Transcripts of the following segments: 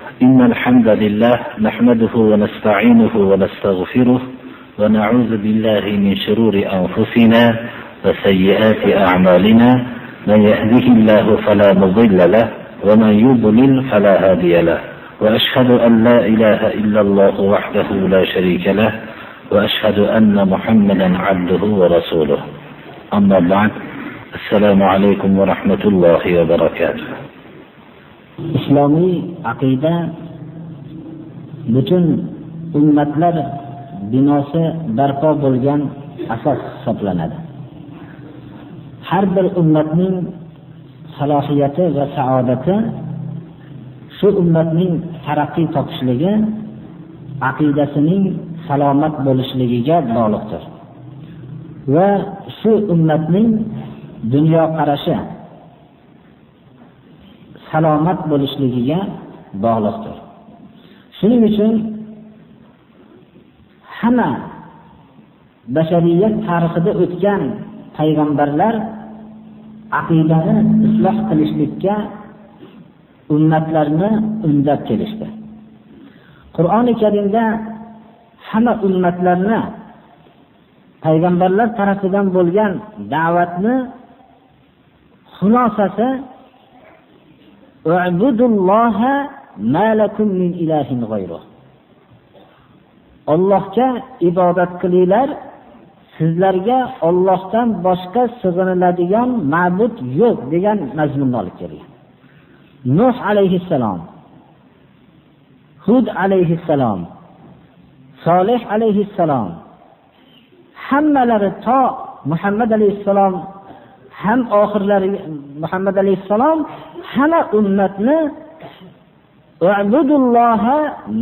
إن الحمد لله نحمده ونستعينه ونستغفره ونعوذ بالله من شرور أنفسنا وسيئات أعمالنا من يهده الله فلا مضل له ومن يضلل فلا هادي له وأشهد أن لا إله إلا الله وحده لا شريك له وأشهد أن محمدا عبده ورسوله أما بعد السلام عليكم ورحمة الله وبركاته. İslami aqida bütün ummatlar binosi barpo bo'lgan asos hisoblanadi. Har bir ummatning salohiyati va saodati shu ummatning taraqqiy topishligi, aqidasining salomat bo'lishligiga bog'liqdir. Va shu ummatning dunyo qarashi salomat bo'lishligiga bog'liqdir. Shuning uchun hamma bashariyat tarixida o'tgan payg'ambarlar aqidani isloh qilishlikka ummatlarni undab kelishdi. Qur'oni Karimda hamma ummatlarni payg'ambarlar tarafidan bo'lgan da'vatni xulosasi U'budulloha ma lakum min ilahin g'ayruh. Allohga ibodat qilinglar, sizlarga Allohdan boshqa sig'iniladigan ma'bud yo'q degan mazmunni olib kelgan. Nuh alayhissalom, Hud alayhissalom, Solih alayhissalom hammalari to Muhammad alayhissalom ham oxirlari Muhammad alayhissalom hamma ummatni U'budulloha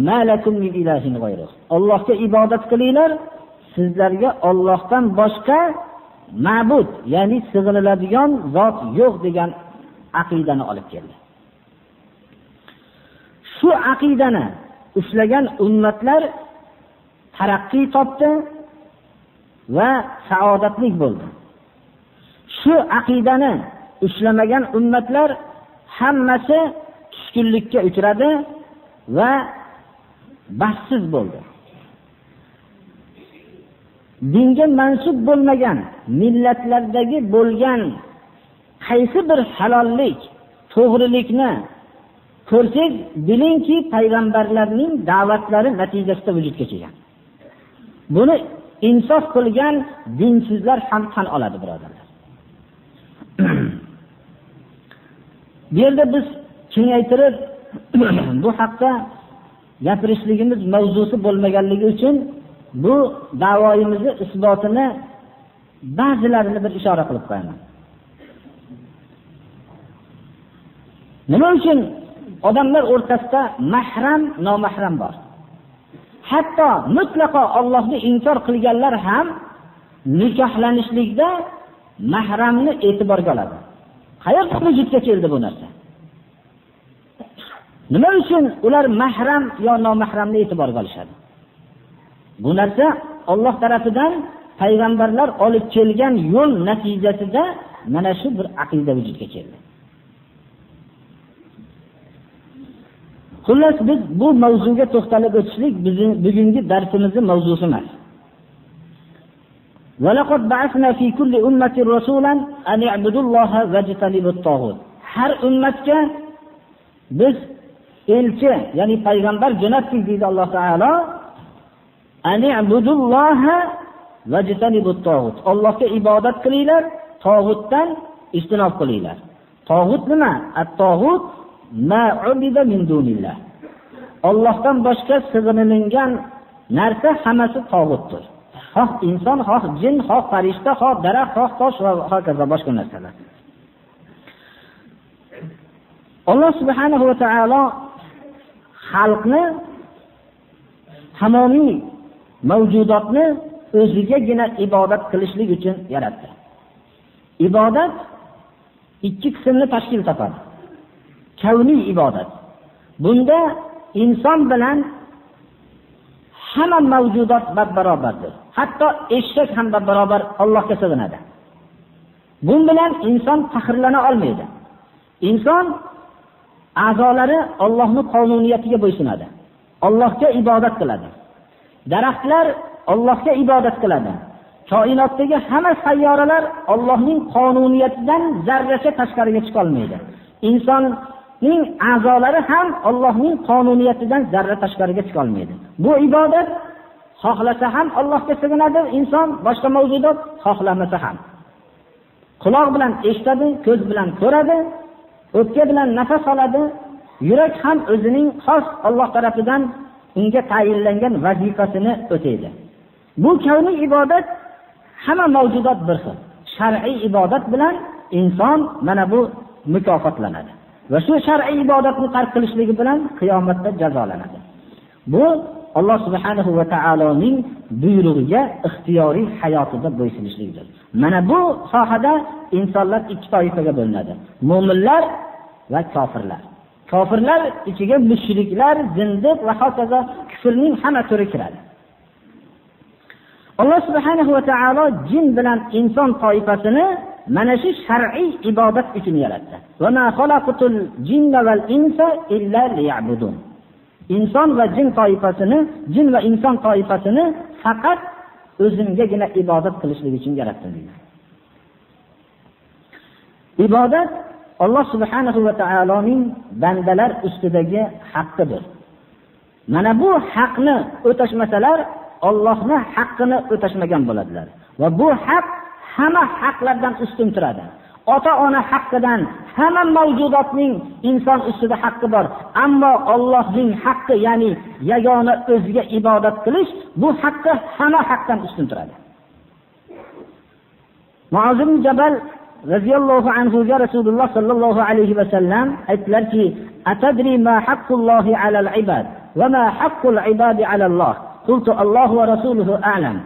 ma lakum min ilahin g'ayruh. Allohga ibodat qilinglar, sizlarga Allohdan boshqa ma'bud, ya'ni sig'iniladigan zot yo'q degan aqidani olib keldi. Shu aqidani ushlagan ummatlar taraqqiy topdi va saodatli bo'ldi. Shu aqidani ushlamagan ummatlar hammasi tushkunlikka uchradi va baxtsiz bo'ldi. Dinga mansub bo'lmagan millatlardagi bo'lgan qaysi bir halollik, to'g'rilikni ko'rsak, bilingki payg'ambarlarning da'vatlari natijasida vujudga kelgan. Buni insof qilgan dinsizlar ham tan oladi, birodarlar. Bu yerda biz kengaytirib bu haqda gapirishligimiz mavzusi bo'lmaganligi uchun bu da'voyimizni isbotini ba'zilarini bir ishora qilib qo'yaman. Nima uchun odamlar o'rtasida mahram, nomahram bor? Hatto mutlaqo Allohni inkor qilganlar ham nikohlanishlikda mahramni e'tiborga oladi. Qayerda vujudga keldi bu narsa? Nima uchun ular mahram yo nomahramni e'tiborga olishadi? Bu narsa Alloh tarafidan payg'ambarlar olib kelgan yo'l natijasida mana shu bir aqida vujudga keldi. Xullas, biz bu mavzuga to'xtalib o'tishlik bizning bugungi darsimizning mavzusi emas. وَلَقَدْ بَعَثْنَا فِي كُلِّ أُمَّةٍ رَسُولًا أَنِ اعْبُدُوا اللَّهَ وَاجْتَنِبُوا الطَّاغُوتَ. Har ummatga biz elchi, ya'ni payg'ambar jo'natdik deydi Alloh taolo. أَنِ اعْبُدُوا اللَّهَ وَاجْتَنِبُوا الطَّاغُوتَ. Allohga ibodat qilinglar, tog'utdan ijtinob qilinglar. Tog'ut nima? At-tog'ut ma ubida min dunillah. Allohdan boshqa sig'inilingan narsa hammasi tog'utdir. Xoh inson, xoh jin, xoh farishta, xoh daraxt, xoh tosh va hokazo boshqa narsalar. Alloh subhanahu va taolo xalqni, tamomiy mavjudotni o'zigagina ibodat qilishlik uchun yaratdi. Ibodat ikki qismni tashkil topadi. Kavniy ibodat. Bunda inson bilan hamma mavjudot barobardir. Hatto eshak ham barobar Allohga sig'inadi. Bu bilan inson faxrlana olmaydi. Inson a'zolari Allohning qonuniyatiga bo'ysunadi. Allohga ibodat qiladi. Daraxtlar Allohga ibodat qiladi. Koinotdagi hamma sayyoralar Allohning qonuniyatidan zarracha tashqariga chiqa olmaydi. Insonning a'zolari ham Allohning qonuniyatidan zarra tashqariga chiqa olmaydi. Bu ibodat xohlasa ham Allohga sig'inadi inson, boshqa mavjudot xohlamasa ham. Quloq bilan eshitadi, ko'z bilan ko'radi, o'pka bilan nafas oladi, yurak ham o'zining xos Alloh tomonidan unga tayinlangan vazifasini o'taydi. Bu kavniy ibodat hamma mavjudot bir xil. Shar'iy ibodat bilan inson mana bu mukofotlanadi. Va shu shar'iy ibodatni tark qilishligi bilan qiyomatda jazolanadi. Bu Alloh subhanahu va taoloning buyrug'iga ixtiyoriy hayotida bo'ysunishlikdir. Mana bu sohada insonlar ikki toifaga bo'linadi. Mu'minlar va kofirlar. Kofirlar ichiga mushriklar, zindiq va hokazo kufrning hamma turi kiradi. Alloh subhanahu va taolo jin bilan inson toifasini mana shu shar'iy ibodat uchun yaratdi. Va ma xalaqtul jinna val insa illa liya'budun. Inson va jin toifasini, jin va inson toifasini faqat o'zimgagina ibodat qilishlik uchun yaratdim deydi. Ibodat Alloh subhanahu va taoloning bandalar ustidagi haqqidir. Mana bu haqni o'tashmasalar, Allohning haqqini o'tashmagan bo'ladilar. Va bu haq hamma haqlardan ustun turadi. Ota-ona haqqidan hamma mavjudotning inson ustida haqqi bor. Ammo Allohning haqqi, ya'ni yagona o'ziga ibodat qilish, bu haqqi hamma haqdan ustun turadi. Muoz ibn Jabal radhiyallohu anhu ga Rasululloh sallallohu alayhi va sallam aytdilarki: "Atadri ma haqqullohi alal ibad va ma haqqul ibadi alalloh?" Qultu Allohu va rasuluhu a'lam.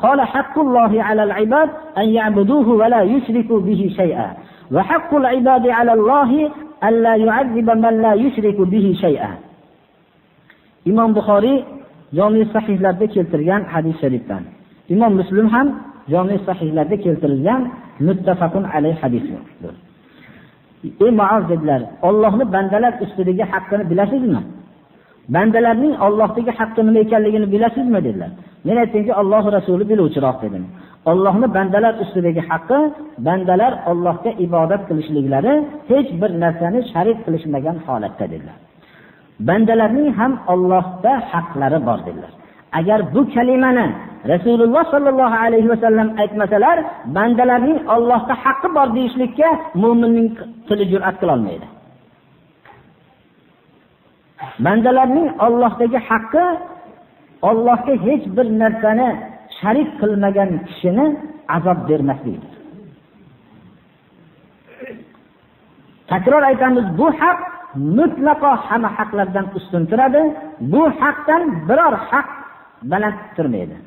قال حق الله على العباد أن يعبدوه ولا يشركوا به شيئا وحق العباد على الله ألا يعذب من لا يشرك به شيئا. İmam Buxoriy Jami sahihlarda keltirgan hadis sharifdan. İmam Muslim ham Jami sahihlarda keltirilgan muttafaqun alayh hadisdir. Ey Muoz dedilar, Allohning bandalar ustidagi haqqini bilasizmi? Bandalarning Allohdagi haqqi nima ekanligini bilasizmi dedilar. Men aytdimki, Alloh rasuli biluvchiroq dedim. Allohning bandalar ustidagi haqqi, bandalar Allohga ibodat qilishliklari, hech bir narsani sharik qilishmagan holatda dedilar. Bandalarning ham Allohda haqlari bor dedilar. Agar bu kalimani Rasululloh sallallohu alayhi va sallam aytmasalar, bandalarning Allohda haqqi bor deyishlikka mu'minning tili jur'at qila olmaydi. Bandalarning Allohdagi haqqi, Allohga hech bir narsani sharik qilmagan kishini azob bermaslikdir. Takror aytamiz, bu haq mutlaqo hamma haqlardan ustun turadi. Bu haqdan biror haq baland turmaydi.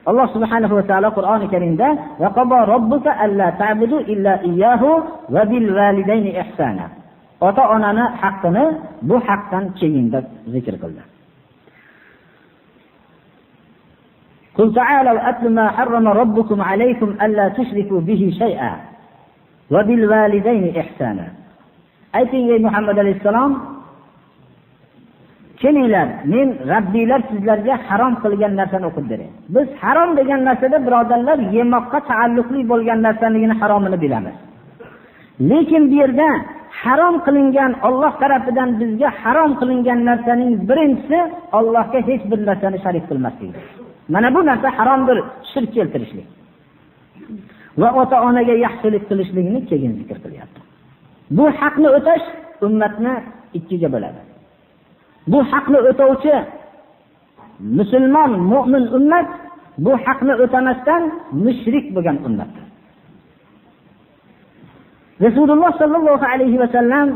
Alloh subhanahu va taolo Qur'oni Karimda va qaba robbuka alla ta'budu illa iyyahu va bil validayni ihsana. Ota-onani haqqini bu haqdan keyinda zikr qildi. Qul ta'alu atlu ma harrama robbukum alaykum alla tushriku bihi shay'a va bil validayni ihsana. Ayting ey Muhammad alayhisalom, kelinglar, men Rabbiylar sizlarga harom qilgan narsani o'qib beray. Biz harom degan narsada birodarlar yemoqqa taalluqli bo'lgan narsaligini haromini bilamiz. Lekin bu yerda harom qilingan, Alloh tarafidan bizga harom qilingan narsaning birinchisi Allohga hech bir narsani sharik qilmaslik. Mana bu narsa haromdir, shirk keltirishlik. Va ota-onaga yaxshilik qilishlikni keyin zikr qilyapti. Bu haqni o'tash ummatni ikkiga bo'ladi. Bu haqni o'tovchi musulmon, mu'min ummat, bu haqni o'tamasdan mushrik bo'lgan ummatdir. Rasululloh sallallohu alayhi va sallam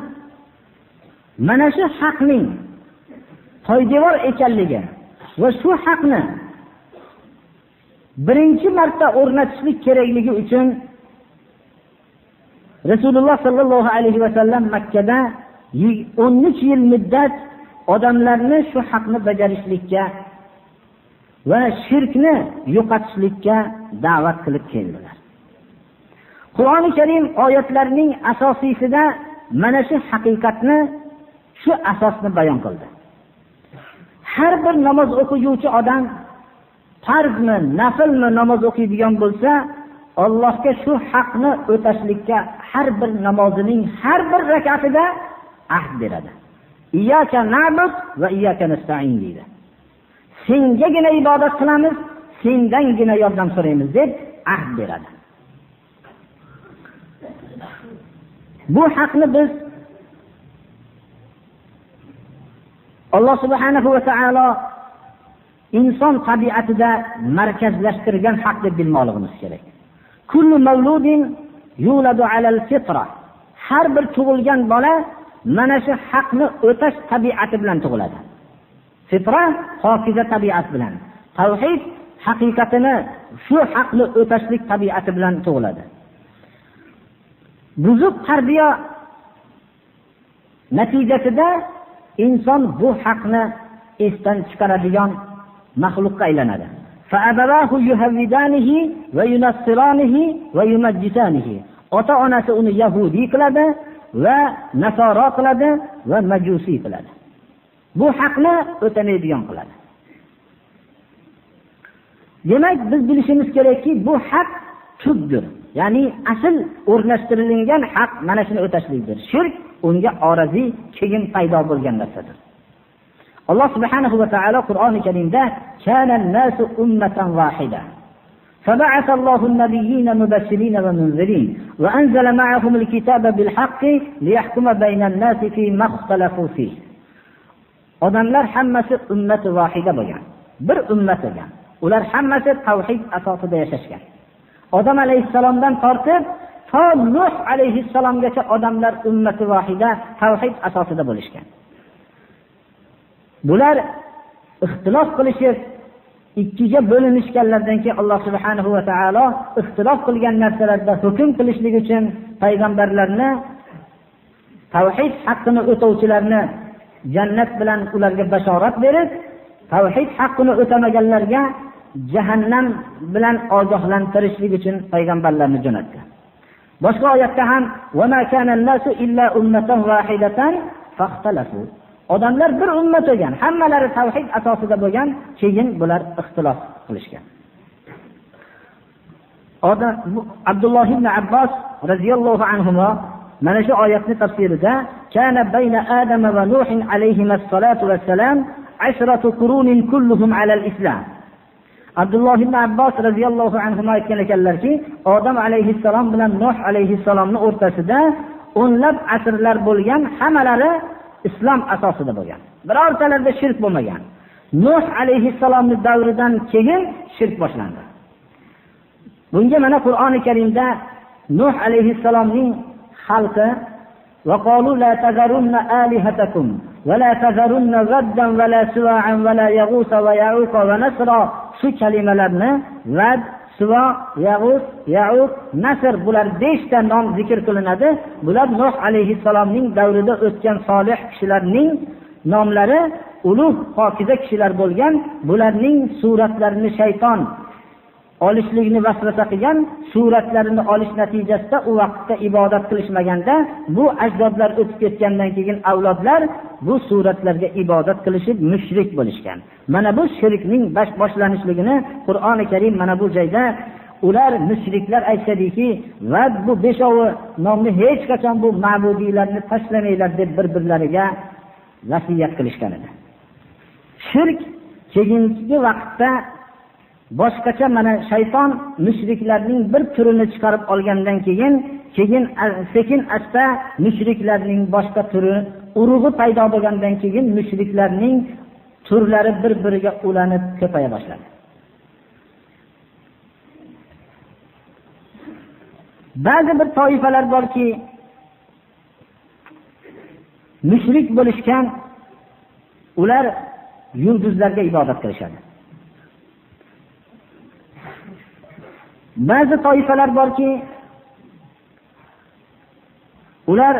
mana shu haqning poydevor ekanligi va shu haqni birinchi marta o'rnatishlik kerakligi uchun Rasululloh sallallohu alayhi va sallam Makka da 13 yil muddat odamlarni shu haqni bajarishlikka va shirkni yo'qotishlikka da'vat qilib keldilar. Qur'oni Karim oyatlarining asosiysida mana shu haqiqatni shu asosni bayon qildi. Har bir namoz o'quvchi odam farzmi, naflmi namoz o'qiydigan bo'lsa, Allohga shu haqni o'tashlikka har bir namozining har bir rak'atida ahd beradi. Iyyaka na'bud va iyyaka nasta'in deydi. Sengagina ibodat qilamiz, sendangina yordam so'raymiz deb ahd beradi. Bu haqni biz Alloh subhanahu va taolo inson tabiatida markazlashtirgan haq deb bilmoqligimiz kerak. Kullu mavludin yuladu alal fitra. Har bir tug'ilgan bola mana shu haqni o'tash tabiati bilan tug'iladi. Fitra pokiza tabiat bilan, tavhid haqiqatini shu haqni o'tashlik tabiati bilan tug'iladi. Buzuq tarbiya natijasida inson bu haqni esdan chiqaradigan maxluqqa aylanadi. Fa'abawahu yuhawidanihi va yunassiranihi va yumajjisanihi. Ota-onasi uni yahudi qiladi va nasoro qiladi va majusi qiladi. Bu haqni o'tamaydigan qiladi. Demak, biz bilishimiz kerakki, bu haq tubdir. Ya'ni asl o'rnashtirilgan haq mana shuni o'tashlikdir. Shirk unga orazi keyin paydo bo'lgan narsadir. Alloh subhanahu va taolo Qur'oni Karimda kana-nasu ummatan wahida. فبعث الله النبيين مبشرين ومنذرين وأنزل معهم الكتاب بالحق ليحكم بين الناس فيما اختلفوا فيه. Odamlar hammasi ummat vahida bo'lgan. Bir ummat bo'lgan. Ular hammasi tavhid asosida yashashgan. Odam alayhissalomdan tortib to Nuh alayhissalomgacha odamlar ummati vahida tavhid asosida bo'lishgan. Bular ixtilof qilishib ikkiga bo'linishganlardan keyin Alloh subhanahu va taolo ixtilof qilgan narsalarda hukm qilishlik uchun payg'ambarlarni tavhid haqqini o'tovchilarni jannat bilan ularga bashorat berib, tavhid haqqini o'tamaganlarga jahannam bilan ogohlantirishlik uchun payg'ambarlarni jo'natdi. Boshqa oyatda ham va ma kana an-nasu illa ummatan wahidatan faxtalafu. Odamlar bir ummat bo'lgan, hammalari tavhid asosida bo'lgan, keyin bular ixtilof qilishgan. Abdulloh ibn Abbos radhiyallohu anhuma mana shu oyatni tafsirida kana bayna Adam va Nuh alayhimas salatu vassalam 10 qurunin kulluhum ala al-islam. Abdulloh ibn Abbos radhiyallohu anhuma aytgan ekanlarki, Odam alayhissalom bilan Nuh alayhissalomning o'rtasida o'nlab asrlar bo'lgan, hammalari islom asosida bo'lgan. Birortalarida shirk bo'lmagan. Nuh alayhissalomning davridan keyin shirk boshlandi. Bunga mana Qur'oni Karimda Nuh alayhissalomning xalqi va qalu la tazarunna alihatakum va la tazarunna gaddan va la suwa'an va la yaghus va ya'uq va nasra shu kalimalarni vad, suva, yag'us, ya'uq, nasr bular 5 ta nom zikr qilinadi. Bular Nuh alayhissalomning davrida o'tgan solih kishilarning nomlari, ulug' pokiza kishilar bo'lgan. Bularning suratlarini shayton olishlikni vasvasa qilgan, suratlarini olish natijasida u vaqtda ibodat qilishmaganda, bu ajdodlar o'tib ketgandan keyin avlodlar bu suratlarga ibodat qilishib mushrik bo'lishgan. Mana bu shirkning boshlanishligini Qur'oni Karim mana bu joyda ular mushriklar aytadiki, va bu beshovi nomni hech qachon bu ma'budiylarni tashlamanglar deb bir-birlariga vasiyat qilishgan edi. Shirk keyingi vaqtda boshqacha mana shayton mushriklarning bir turini chiqarib olgandan keyin sekin asta mushriklarning boshqa turi urug'i paydo bo'lgandan keyin mushriklarning turlari bir-biriga ulanib ko'paya boshladi. Ba'zi bir toifalar borki, mushrik bo'lishgan, ular yulduzlarga ibodat qilishadi. Ba'zi toifalar borki, ular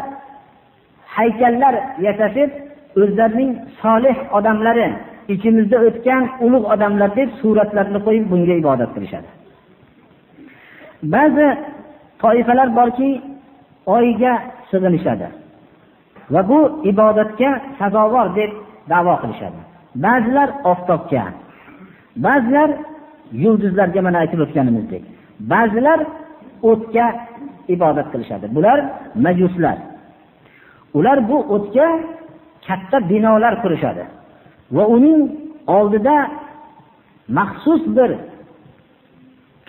haykallar yasashib, o'zlarining solih odamlari, ichimizda o'tgan ulug' odamlar deb suratlarni qo'yib bunga ibodat qilishadi. Ba'zi toifalar borki, oyga sig'inishadi. va bu ibodatga sazovor deb da'vo qilishadi. Ba'zilar oftobga, ba'zilar yulduzlarga, mana aytib o'tganimizdek, ba'zilar o'tga ibodat qilishadi. Bular majuslar. Ular bu o'tga katta binolar qurishadi va uning oldida maxsus bir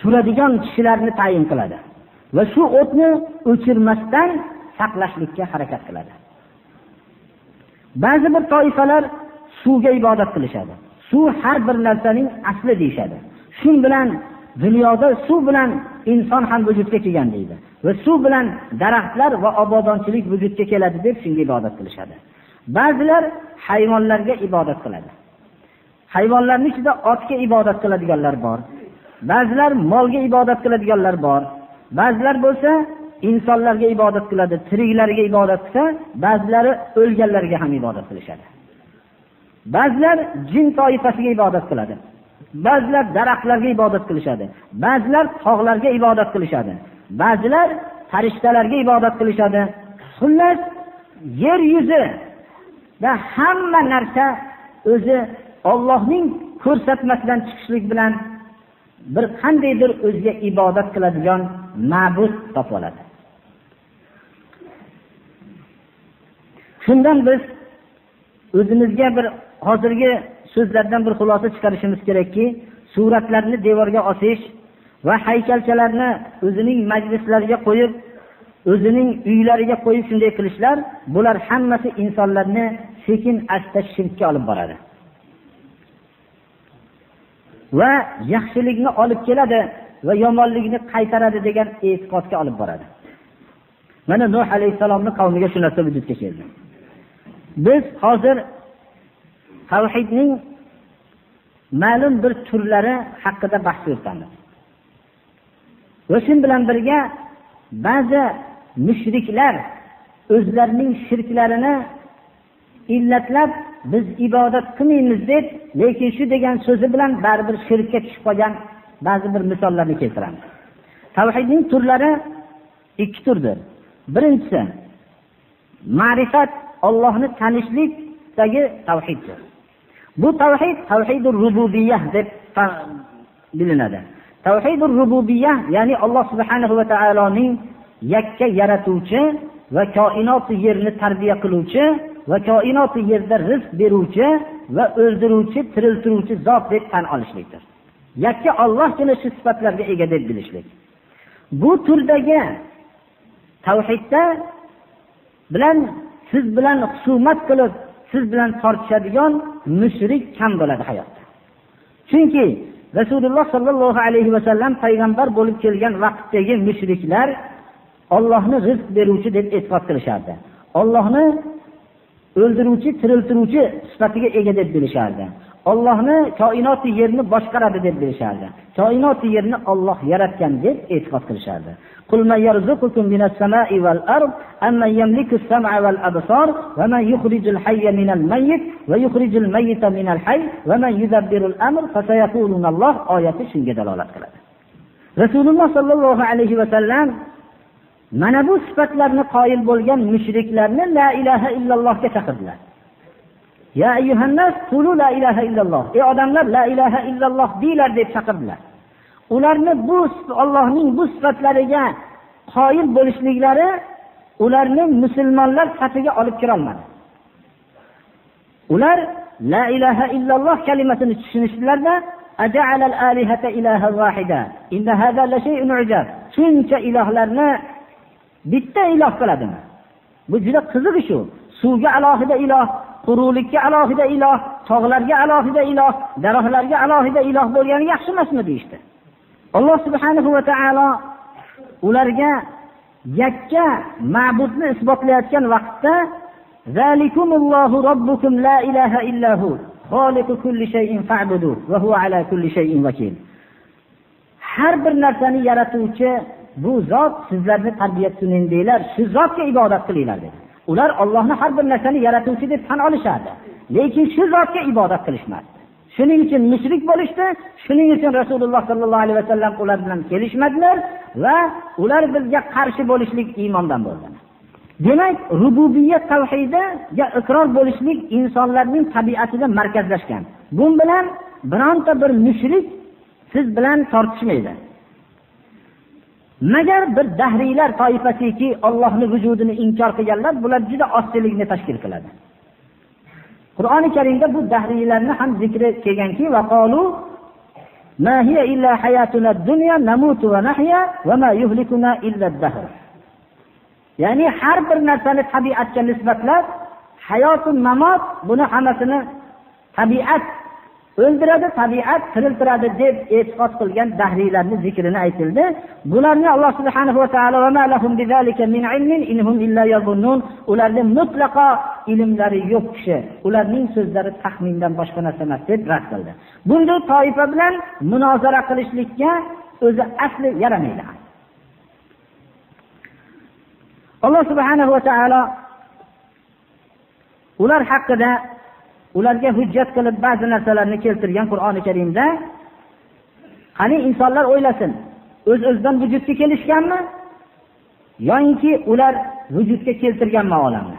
turadigan kishilarni tayin qiladi va shu o'tni o'chirmasdan saqlashlikka harakat qiladi. Ba'zi bir toifalar suvga ibodat qilishadi. Suv har bir narsaning asli deyshadi. Shu bilan dunyoda suv bilan inson ham vujudga kelgan deydi va suv bilan daraxtlar va obodonchilik vujudga keladi deb shunga ibodat qilishadi. Ba'zilar hayvonlarga ibodat qiladi. Hayvonlarning ichida otga ibodat qiladiganlar bor. Ba'zilar molga ibodat qiladiganlar bor. Ba'zilar bo'lsa insonlarga ibodat qiladi, tiriklarga ibodat qilsa, ba'zilari o'lganlarga ham ibodat qilishadi. Ba'zilar jin toifasiga ibodat qiladi. Ba'zilar daraxtlarga ibodat qilishadi. Ba'zilar tog'larga ibodat qilishadi. Ba'zilar farishtalarga ibodat qilishadi. Xullas, yer yuzida hamma narsa o'zi Allohning ko'rsatmasidan chiqishlik bilan bir qandaydir o'ziga ibodat qiladigan ma'bud topib oladi. Shundan biz o'zimizga bir hozirgi so'zlardan bir xulosa chiqarishimiz kerakki, suratlarni devorga osish va haykalchalarni o'zining majlislariga qo'yib, o'zining uylariga qo'yib shunday qilishlar, bular hammasi insonlarni sekin asta shirkka olib boradi. Va yaxshilikni olib keladi va yomonlikni qaytaradi degan e'tiqodga olib boradi. Mana Nuh alayhisalomning qavmiga shu narsa vujudga keldi. Biz hozir tavhidning ma'lum bir turlari haqida bahs yuritamiz. Va shu bilan birga ba'zi mushriklar o'zlarining shirklarini illatlab biz ibodat qilmaymiz deb, lekin shu degan so'zi bilan baribir shirkka tushib qolgan ba'zi bir misollarni keltiramiz. Tavhidning turlari ikki turdir. Birinchisi ma'rifat, Allohni tanishlikdagi tavhiddir. Bu tavhid tavhidur rububiyyah deb bilinadi. Tavhidur rububiyyah, ya'ni Alloh subhanahu va taoloning yakka yaratuvchi va koinot yerni tarbiya qiluvchi va koinot yerda rizq beruvchi va o'ldiruvchi, tiriltiruvchi zot deb tan olishlikdir. Yakka Allohgina shu sifatlarga ega deb bilishlik. Bu turdagi tavhidda bilan siz bilan husumat qilib, siz bilan tortishadigan mushrik kam bo'ladi hayotda. Chunki Rasululloh sallallohu alayhi va sallam payg'ambar bo'lib kelgan vaqtdagi mushriklar Allohni rizq beruvchi deb e'tiqod qilishardi. Allohni o'ldiruvchi, tiriltiruvchi sifatiga ega deb bilishardi. Allohni koinot yerni boshqaradi deb bilishardi. Koinot yerni Alloh yaratgan deb e'tiqod qilishardi. Qul man yarzuqukum minas samai val ard amman yamliku as-sam'a wal absar va man yukhrijul hayya minal mayyit va yukhrijul mayyita minal hayy va man yudabbirul amr fasayaquluna Alloh oyati shunga dalolat qiladi. Rasululloh sallallohu alayhi va sallam mana bu sifatlarni qoyil bo'lgan mushriklarni la ilaha illallohga chaqirdilar. Ya ayyuhannas qulu la ilaha illalloh. Ey odamlar, la ilaha illalloh deylar deb chaqirdilar. Ularni bu Allohning bu sifatlariga qoyil bo'lishliklari ularni musulmonlar safiga olib kira olmadi. Ular la ilaha illalloh kalimasini tushunishdilarda aja'ala al-alihata ilahan wahida. Inna hadha la shay'un ujab. Shuncha ilohlarni bitta iloh qiladimi? Bu juda qiziq shu. Suvga alohida iloh, quruqlikka alohida iloh, tog'larga alohida iloh, daraxtlarga alohida iloh bo'lgani yaxshi emasmi deydi. Alloh subhanahu va taolo ularga yakka ma'budni isbotlayotgan vaqtda zalikumullohu robbukum la ilaha illahu xoliqu kulli shay'in fa'budu va huwa ala kulli shay'in vakil. Har bir narsani yaratuvchi bu zot sizlarni tarbiyat qilinglar, shu zotga ibodat qilinglar dedi. Ular Allohni har bir narsani yaratuvchi deb tan olishardi, lekin shu zotga ibodat qilishmadi. Shuning uchun mushrik bo'lishdi, shuning uchun Rasululloh sallallohu alayhi vasallam ular bilan kelishmadilar va ular bizga qarshi bo'lishlik iymondan bo'ldi. Demak, rububiyat tavhidiga iqror bo'lishlik insonlarning tabiatida markazlashgan. Bu bilan bironta bir mushrik siz bilan tortishmaydi. Magar bir dahriylar toifasiki Allohning vujudini inkor qilganlar, bular juda ozchilikni tashkil qiladi. Qur'oni Karimda bu dahriylarni ham zikri kelganki, va qalu ma hiya illa hayatuna dunya namutu va nahya va ma yuhlikuna illa ad-dahr. Ya'ni har bir narsani tabiatga nisbatlab hayotun mamot, buni hammasini tabiat o'ldiradi, tabiat tiriltiradi deb e'tiqod qilgan dahriylarning zikrini aytildi. Bularni Alloh subhanahu va taolo va ma lahum bizalika min ilmin inhum illa yazunnun, ularning mutlaqo ilmlari yo'q kishi, ularning so'zlari taxmindan boshqa narsa emas deb rad qildi. Bunday toifa bilan munozara qilishlikka o'zi asli yaramaydi. Alloh subhanahu va taolo ular haqida ularga hujjat qilib ba'zi narsalarni keltirgan Qur'oni Karimda. Qani insonlar o'ylasin, o'z-o'zidan vujudga kelishganmi yoki ular vujudga keltirganmi olamni?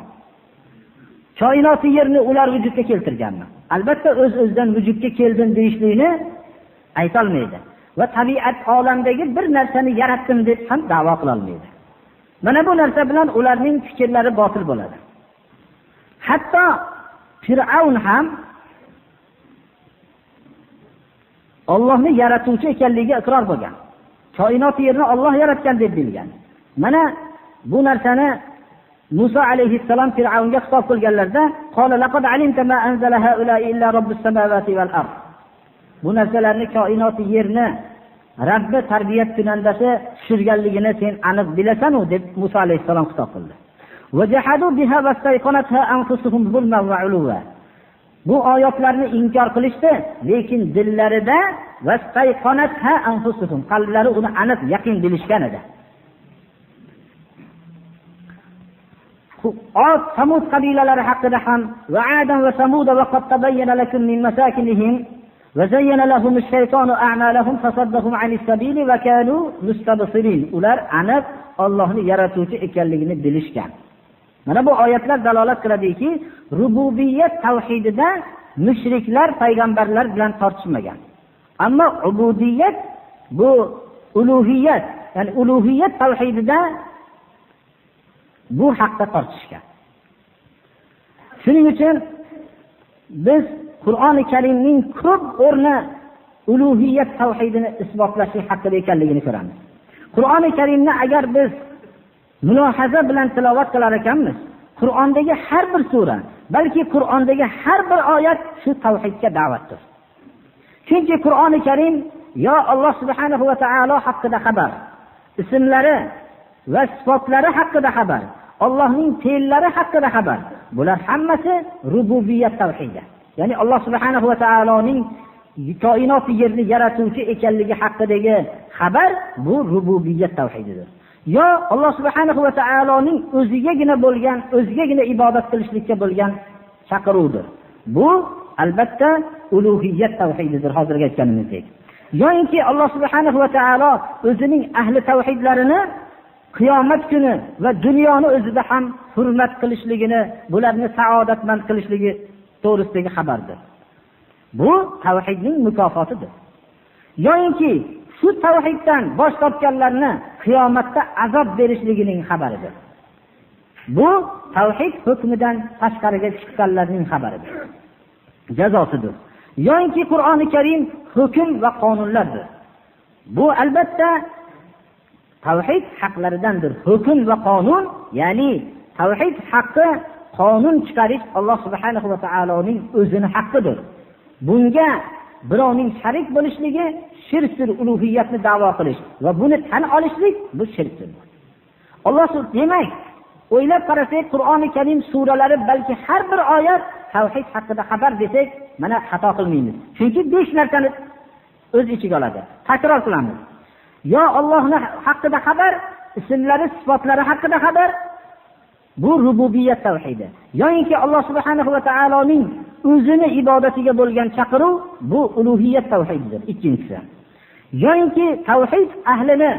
Koinot yerni ular vujudga keltirganmi? Albatta o'z-o'zidan vujudga keldim deyishlikni ayta olmaydi va tabiat olamdagi bir narsani yaratdim deb ham da'vo qila olmaydi. Mana bu narsa bilan ularning fikrlari botil bo'ladi. Hatto Fir'avn ham Allohni yaratuvchi ekanligiga iqror bo'lgan. Koinot yerni Alloh yaratgan deb bilgan. Mana bu narsani Musa alayhissalom Fir'avnga xitob qilganlarda, "Qala laqad alimta ma anzala haula'i illa robbus samawati val ard." Bu narsalarni koinot yerni Rabbi tarbiyat kunandasi tushirganligini sen aniq bilasan-u deb Musa alayhissalom xitob qildi. وَجَحَدُوا بِهَا وَاسْتَيْقَنَتْهَا أَنفُسُهُمْ ظُلْمًا وَعُلُوًّا. Bu oyatlarni inkor qilishdi, lekin dillarida vastayqanatha anfusuhum, qalblari uni aniq yaqin bilishgan edi. Ad, Samud qabilalari haqida ham va Adan va Samud va qad tabayyana lakum min masakinihim va zayyana lahum ash-shaytanu a'malahum fasaddahum 'anis sabili va kanu mustabsirin. Ular aniq Allohni yaratuvchi ekanligini bilishgan. Mana bu oyatlar dalolat qiladiki, rububiyat tavhidida mushriklar payg'ambarlar bilan tortishmagan. Ammo ubudiyat, bu uluhiyat, ya'ni uluhiyat tavhidida bu haqda tortishgan. Shuning uchun biz Qur'oni Karimning ko'p o'rni uluhiyat tavhidini isbotlashlik haqida ekanligini ko'ramiz. Qur'oni Karimni agar biz mulohaza bilan tilovat qilar ekanmiz, Qur'ondagi har bir sura, balki Qur'ondagi har bir oyat shu tavhidga da'vatdir. Chunki Qur'oni Karim yo Alloh subhanahu va taolo haqida xabar, ismlari va sifatlari haqida xabar, Allohning fe'llari haqida xabar. Bular hammasi rububiyat tavhidi. Ya'ni Alloh subhanahu va taoloning koinot yerni yaratuvchi ekanligi haqidagi xabar bu rububiyat tavhididir. Yo Alloh subhanahu va taoloning o'zigagina bo'lgan, o'zigagina ibodat qilishlikka bo'lgan chaqiruvdir. Bu albatta uluhiyat tavhididir, hozirga aytganimizdek. Yo'inki Alloh subhanahu va taolo o'zining ahli tavhidlarini qiyomat kuni va dunyoni o'zida ham hurmat qilishligini, bularni saodatmand qilishligi to'g'risidagi xabardir. Bu tavhidning mukofotidir. Yo'inki shu tavhiddan bosh tortganlarni qiyomatda azob berishligining xabaridir. Bu tavhid hukmidan tashqariga chiqqanlarning xabaridir. Jazosidir. Yo'inki Qur'oni Karim hukm va qonunlardir. Bu albatta tavhid haqlaridandir. Hukm va qonun, ya'ni tavhid haqqi, qonun chiqarish Alloh subhanahu va taoloning o'zini haqqidir. Bunga birovning sharik bo'lishligi shirkdir, uluhiyatni da'vo qilish va buni tan olishlik bu shirkdir. Alloh demak, o'ylab qarasak Qur'oni Karim suralari balki har bir oyat tavhid haqida xabar desak, mana xato qilmaymiz. Chunki 5 narsani o'z ichiga oladi. Takror qilamiz. Yo Allohning haqida xabar, ismlari, sifatlari haqida xabar, bu rububiyat tavhidi. Yo'inki Alloh subhanahu va taoloning o'zini ibodatiga bo'lgan chaqiruv, bu uluhiyat tavhididir. Ikkinchisi. Yo'inki tavhid ahlini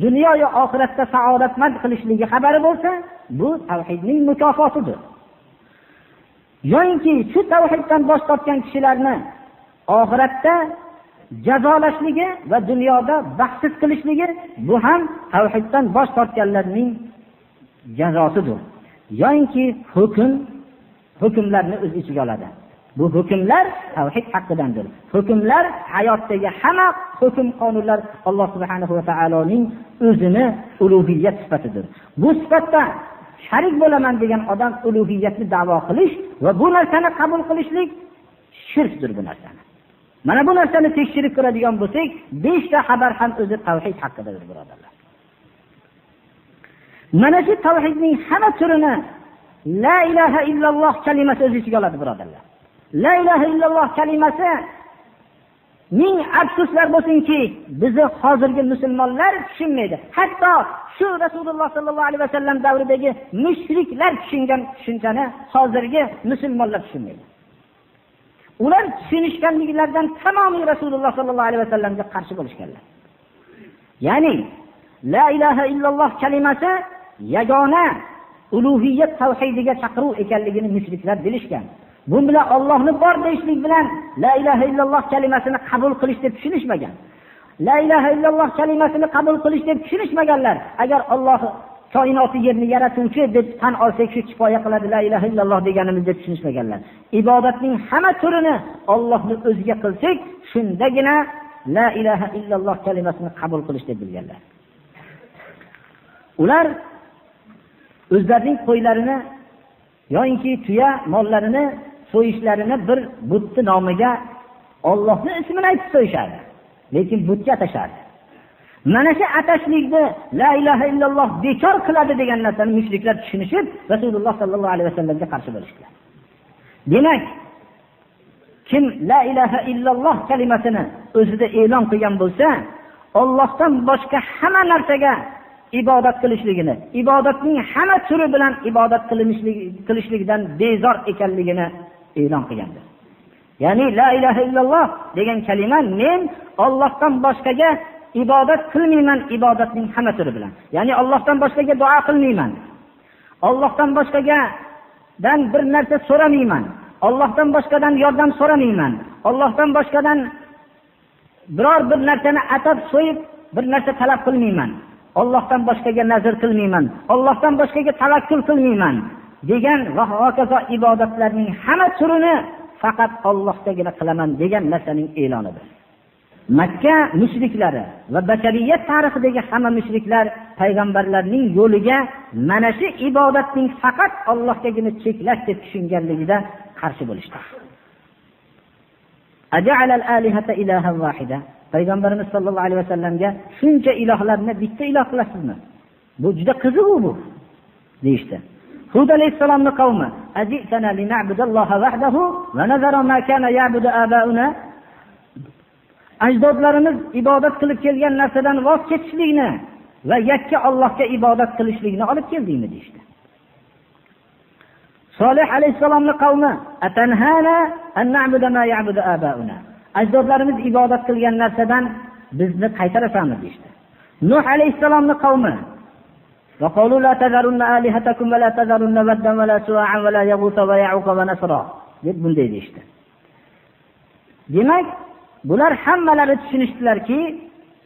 dunyo va oxiratda saodatmand qilishligi xabari bo'lsa, bu tavhidning mukofotidir. Yo'inki shu tavhiddan bosh tortgan kishilarni oxiratda jazolashligi va dunyoda baxtsiz qilishligi, bu ham tavhiddan bosh tortganlarning jazosidir. Yo'inki hukmlarni o'z ichiga oladi. Bu hukmlar tavhid haqqidandir. Hukmlar hayotdagi hamma hukm qonunlar Alloh subhanahu va taoloning o'zini ulug'iyat sifatidir. Bu sifatda sharik bo'laman degan odam ulug'iyatni da'vo qilish va bu narsani qabul qilishlik shirkdir bu narsani. Mana bu narsani tekshirib ko'radigan bo'lsak, 5 ta xabar ham o'zi tavhid haqidadir, birodarlar. Mana shu tavhidning hamma turini la ilaha illalloh kalimasi o'z ichiga oladi, birodarlar. La ilaha illalloh kalimasi ming afsuslar bo'lsinki, bizni hozirgi musulmonlar tushunmaydi. Hatto shu Rasululloh sallallohu alayhi vasallam davridagi mushriklar tushungan tushunchani hozirgi musulmonlar tushunmaydi. Ular tushunishganliklaridan tamomiy Rasululloh sallallohu alayhi vasallamga qarshi bo'lishganlar. Ya'ni la ilaha illalloh kalimasi yagona ulug'iyat tavhidiga chaqiruv ekanligini mushriklar bilishgan. Bu bilan Allohni bor deyishlik bilan la ilaha illalloh kalimasini qabul qilish deb tushunishmagan. La ilaha illalloh kalimasini qabul qilish deb tushunishmaganlar. Agar Alloh koinotni yerni yaratuvchi deb tan olsak shu kifoya qiladi la ilaha illalloh deganimiz deb tushunishmaganlar. Ibodatning hamma turini Allohning o'ziga qilsak, shundagina la ilaha illalloh kalimasini qabul qilish deb bilganlar. Ular o'zlarining qo'ylarini yoki tuya mollarini so'yishlarini bir butni nomiga Allohning ismini aytib so'yishardi, lekin butga atashardi. Mana shu atashlikni la ilaha illalloh bekor qiladi degan narsani mushriklar tushunishib, Rasululloh sallallohu alayhi vasallamga qarshi bo'lishgan. Demak, kim la ilaha illalloh kalimasini o'zida e'lon qilgan bo'lsa, Allohdan boshqa hamma narsaga ibodat qilishligini, ibodatning hamma turi bilan ibodat qilishlikdan bezor ekanligini e'lon qilgandir. Ya'ni la ilaha illalloh degan kalima men Allohdan boshqaga ibodat qilmayman, ibodatning hamma turi bilan. Ya'ni Allohdan boshqaga duo qilmayman. Allohdan boshqadan bir narsa so'ramayman. Allohdan boshqadan yordam so'ramayman. Allohdan boshqadan biror bir narsani atab so'yib bir narsa talab qilmayman. Allohdan boshqaga nazr qilmayman. Allohdan boshqaga tavakkul qilmayman degan va hokazo ibodatlarning hamma turini faqat Allohdagina qilaman degan narsaning e'lonidir. Makka mushriklari va bashariyat tarixidagi hamma mushriklar payg'ambarlarning yo'liga mana shu ibodatning faqat Allohgagina cheklash deb tushunganligida qarshi bo'lishdi. Aja'ala al-alihata ilahan wahida. Payg'ambarimiz sollallohu alayhi vasallamga shuncha ilohlarni bitta iloh qilasizmi? Bu juda qiziq bu deyishdi. Hud alayhisalomning qavmi ajitana lina'budallaha wahdahu va nazara ma kana ya'budu aba'una. Ajdodlarimiz ibodat qilib kelgan narsadan voz kechishlikni va yakka Allohga ibodat qilishlikni olib keldingmi deyishdi. Solih alayhisalomning qavmi atanhana an na'budu ma ya'budu aba'una. Ajdodlarimiz ibodat qilgan narsadan bizni qaytarasanmi deydi. Nuh alayhisalomning qavmi va qalu la tazarunna alihatakum va la tazarunna waddan va la su'an va la yaghutha va ya'uqa va nasra deb bunday deydi. Demak, bular hammalari tushunishdilarki,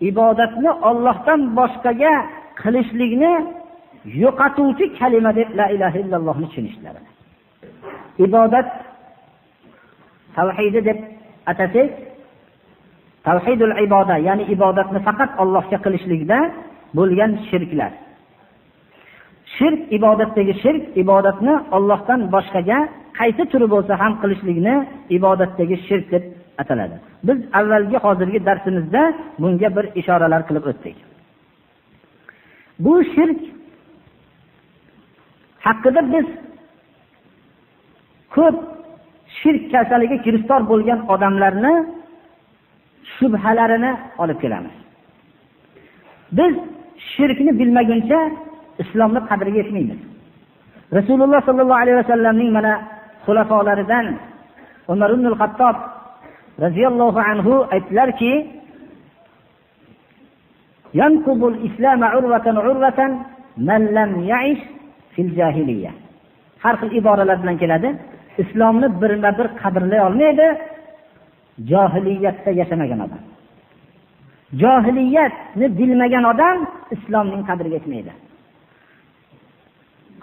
ibodatni Allohdan boshqaga qilishlikni yo'qotuvchi kalima deb la ilaha illallohni tushunishdilar. Ibodat tavhidi deb atasak, tavhidul iboda, ya'ni ibodatni faqat Allohga qilishlikda bo'lgan shirklar. Shirk ibodatdagi shirk, ibodatni Allohdan boshqaga qaysi turi bo'lsa ham qilishlikni ibodatdagi shirk deb ataladi. Biz avvalgi hozirgi darsimizda bunga bir ishoralar qilib o'tdik. Bu shirk haqida biz ko'p shirk kasaliga giriftor bo'lgan odamlarni shubhalarini olib kelamiz. Biz shirkni bilmaguncha islomni qadriga yetmaymiz. Rasululloh sallallohu alayhi vasallamning mana xulafolaridan Umar ibn al-Xattob radhiyallohu anhu aytdilarki, yanqubul islam urvatan urvatan man lam ya'ish fil jahiliyya. Har xil iboralar bilan keladi. Islomni birma-bir qadrlay olmaydi johiliyatda yashamagan odam. Johiliyatni bilmagan odam islomning qadriga yetmaydi.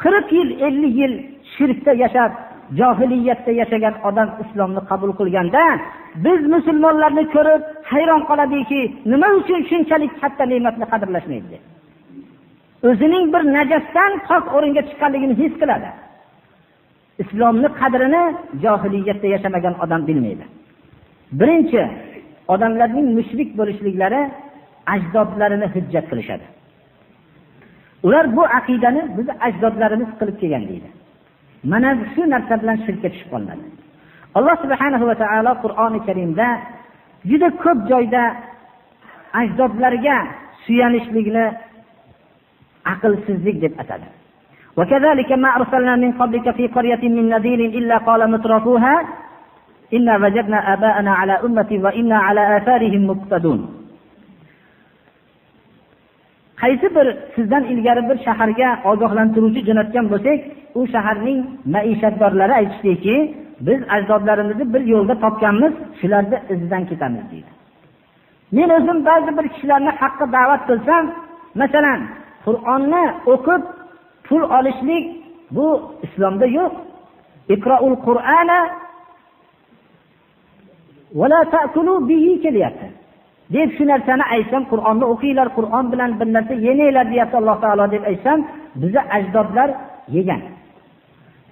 40 yil, 50 yil shirkda yashab, johiliyatda yashagan odam islomni qabul qilganda biz musulmonlarni ko'rib hayron qoladiki, nima uchun shunchalik katta ne'matni qadrlashmaydi? O'zining bir najasdan pok o'ringa chiqqanligini his qiladi. Islomni qadrini johiliyatda yashamagan odam bilmaydi. Birinchi, odamlarning mushrik bo'lishliklari ajdodlarini hujjat qilishadi. Ular bu aqidani biz ajdodlarimiz qilib kelgan deydi. Mana shu narsa bilan shirkka tushib qoladi. Alloh subhanahu va taolo Qur'oni Karimda juda ko'p joyda ajdodlarga suyanishlikni aqlsizlik deb atadi. Wa kadhalika ma arsalna min qablika fi qaryatin min nadirin illa qala mutrafuha inna wajadna aba'ana ala ummati wa inna ala atharihim muqtadun. Qaysi bir sizdan ilgari bir shaharga ogohlantiruvchi jo'natgan bo'lsak, u shaharning maishatdorlari aytishdiki, biz ajdodlarimizni bir yo'lda topganmiz, shularni izidan ketamiz deydi. Men o'zim ba'zi bir kishilarni haqqa da'vat qilsam, masalan, Qur'onni o'qib pul olishlik bu islomda yo'q. Iqro'ul Qur'ana va la ta'kulu bihi kelyapti. deb shu narsani aytsam, Qur'onni o'qinglar, Qur'on bilan bir narsa yemanglar deyapti Alloh taolo deb aytsam, bizni ajdodlar yegan.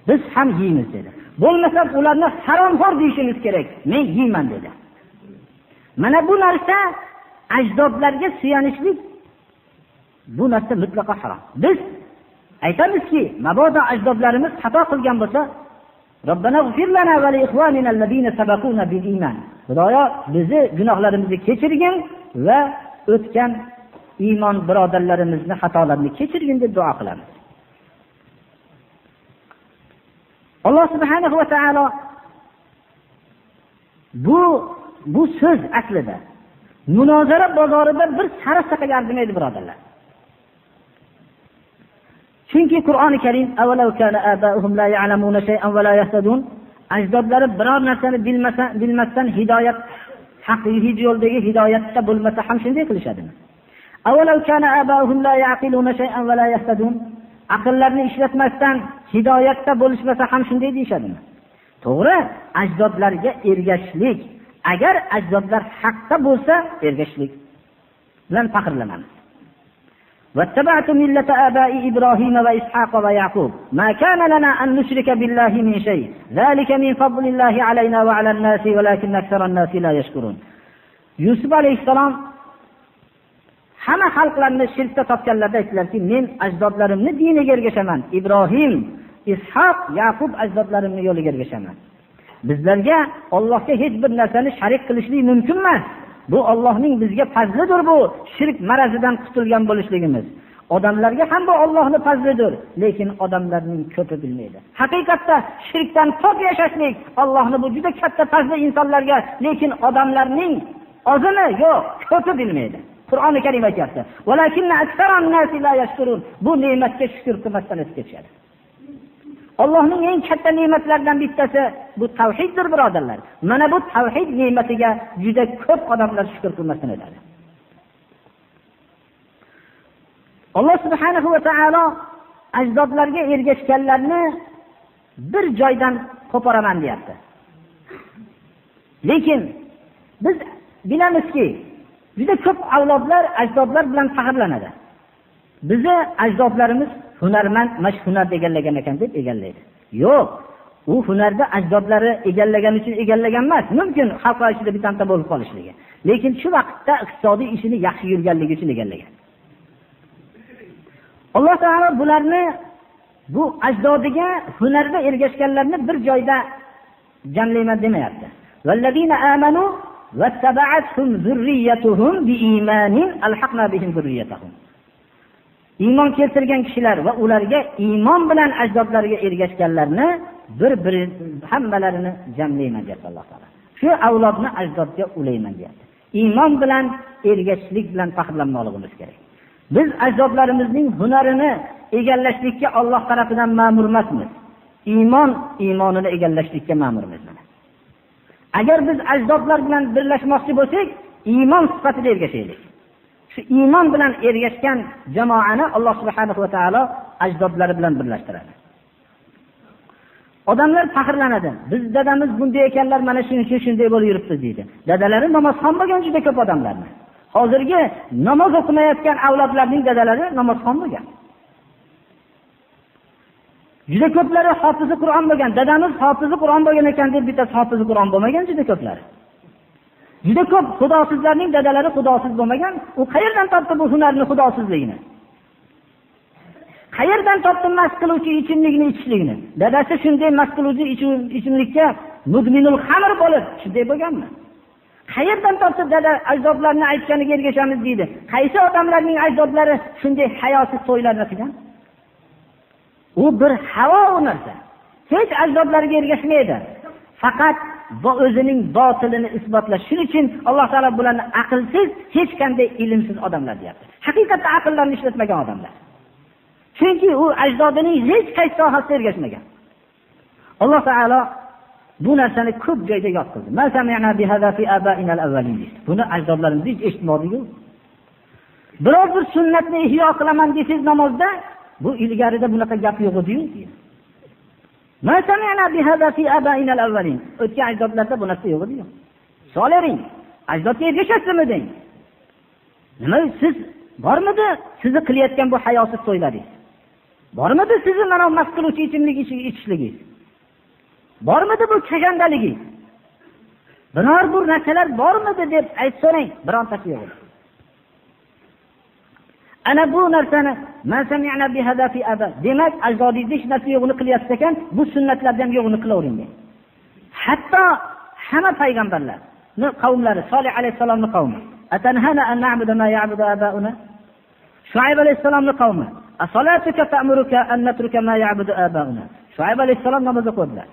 Biz ham yeymiz dedi. Bo'lmasa ularni haromxo'r deyishimiz kerak. Men yeyman dedi. Mana bu narsa ajdodlarga suyanishlik, bu narsa mutlaqo harom. Biz aytamizki, mabodo ajdodlarimiz xato qilgan bo'lsa, Robbana g'fir lana va li ikhwanina allazina sabaquna bil iman. Xudoyo, bizni gunohlarimizni kechirgin va o'tgan iymon birodarlarimizni xatolarini kechirgin deb duo qilamiz. Alloh subhanahu va taolo bu so'z aslida munozara bozorida bir sara-saqaga arzimaydi birodarlar. Chunki Qur'oni Karim avalau kana aba'uhum la ya'lamuna shay'an va la yahtadun, ajdodlari biror narsani bilmasdan hidoyat haqiqiy yo'ldagi hidoyatda bo'lmasa ham shunday qilishadimi? Avalau kana aba'uhum la ya'qiluna shay'an va la yahtadun, aqllarni ishlatmasdan hidoyatda bo'lishmasa ham shunday deyishadimi? To'g'ri, ajdodlarga ergashishlik, agar ajdodlar haqda bo'lsa ergashishlik bilan faxrlanamiz. واتبعت ملة آباء إبراهيم وإسحاق ويعقوب ما كان لنا أن نشرك بالله من شيء ذلك من فضل الله علينا وعلى الناس ولكن أكثر الناس لا يشكرون. Yusuf alayhissalom hamma xalqlarni shirkda topganlarda aytdilarki, men ajdodlarimni diniga ergashaman. Ibrohim, Ishoq, Yaqub ajdodlarimni yo'liga ergashaman. Bizlarga Allohga hech bir narsani sharik qilishlik mumkin emas. Bu Allohning bizga fazlidir, bu shirk marazidan qutulgan bo'lishligimiz. Odamlarga ham bu Allohning fazlidir, lekin odamlarning ko'pi bilmaydi. Haqiqatda shirkdan pok yashashlik Allohning bu juda katta fazli insonlarga, lekin odamlarning ozini yo'q, ko'pi bilmaydi. Qur'oni Karim aytayapti: "Valakinna aktsaran nasi la yashkurun." Bu ne'matga shukr qilmasdan o'tib ketishadi. Allohning eng katta ne'matlaridan bittasi bu tavhiddir, birodarlar. Mana bu tavhid ne'matiga juda ko'p odamlar shukr qilmasdan o'tadi. Alloh subhanahu va taolo ajdodlarga ergashganlarni bir joydan qo'poraman deyapti. Lekin biz bilamizki, juda ko'p avlodlar ajdodlar bilan faxrlanadi. Bizni ajdodlarimiz hunarmand, mashhunar egallagan ekan deb egallaydi. Yo'q, u hunarda ajdodlari egallagan uchun egallagan emas. Mumkin xalq ichida bitanta bo'lib qolishligi. Lekin shu vaqtda iqtisodiy ishini yaxshi yurganligi uchun egallagan. Alloh taolo bularni, bu ajdodiga hunarda ergashganlarni bir joyda jamlayman demayapti. Vallazina amanu wattaba'athum zurriyyatuhum biimanin alhaqna bihim zurriyyatahum. Iymon keltirgan kishilar va ularga iymon bilan ajdodlariga ergashganlarni bir-biri hammalarini jamlayman deyapti Alloh taolo. Shu avlodni ajdodga ulayman deyapti. iymon bilan ergashishlik bilan faxrlanmoqligimiz kerak. Biz ajdodlarimizning hunarini egallashlikka Alloh tarafidan ma'mur emasmiz. Iymonini egallashlikka ma'murmiz. Agar biz ajdodlar bilan birlashmoqchi bo'lsak, iymon sifatida ergashaylik. Shu iymon bilan ergashgan jamoani Alloh subhanahu va taolo ajdodlari bilan birlashtiradi. Odamlar faxrlanadi. Biz dadamiz bunday ekanlar, mana shunday bo'lib yuribdi deydi. Dadalari namozxon bo'lgan juda ko'p odamlarni. Hozirgi namoz o'qimayotgan avlodlarning dadalari namozxon bo'lgan. Juda ko'plari hofizi Qur'on bo'lgan. Dadamiz hofizi Qur'on bo'lgan ekan deb bittasi hofizi Qur'on bo'lmagan juda ko'plari. Juda ko'p xudosizlarning dadalari xudosiz bo'lmagan. U qayerdan topdi bu hunarni xudosizligini? Qayerdan topdi mast qiluvchi ichimlikni ichishligini? Dadasi shunday mast qiluvchi ichimlikka mudminul xamr bo'lib shunday bo'lganmi? Qayerdan topdi dada ajdodlarning aytganiga ergashamiz deydi. Qaysi odamlarning ajdodlari shunday hayosiz to'ylarni qilgan? U bir havo narsa. Hech ajdodlarga ergashmaydi. Faqat bu o'zining botilini isbotlash. Shuning uchun Alloh taolo bularni aqlsiz, hech qanday ilmsiz odamlar deyapti. Haqiqatda aqllarini ishlatmagan odamlar. Chunki u ajdodining hech qaysi sohasiga ergashmagan. Alloh taolo bu narsani ko'p joyda yod qildi. Masamina bi hada fi aba'ina al-awwalin. Buni ajdodlarimiz hech eshitmadiku. Biror bir sunnatni ihyo qilaman desangiz namozda, bu ilgarida bunaqa gap yo'q edi-yu. Masamina bi hada fi aba'ina al-awwalin. O'tgan ajdodlarda bu narsa yo'q edi-yu. So'laring, ajdodga ergashasizmi deng. Nima siz bormidi sizni qilayotgan bu hayosiz to'ylaringiz? Bormidi sizni mana mast qiluvchi ichimlik ichishligingiz? Bormidi bu chagandaligingiz? Biror bir narsalar bormidi deb aytso'rang, birontasi yo'q. Ana bu narsani masamina bi hada fi aba. Demak, ajdodingiz hech narsa yo'g'ini qilyapsiz ekan, bu sunnatlardan yo'g'ini qilavering. Hatto hamma payg'ambarlar qavmlari, Solih alayhisalomning qavmi, atanhana an na'budu ma ya'budu aba'una. Shuayb alayhisalomning qavmi, asalatuka ta'muruka an natruka ma ya'budu aba'una. Shuayb alayhisalom namoz o'qidilar.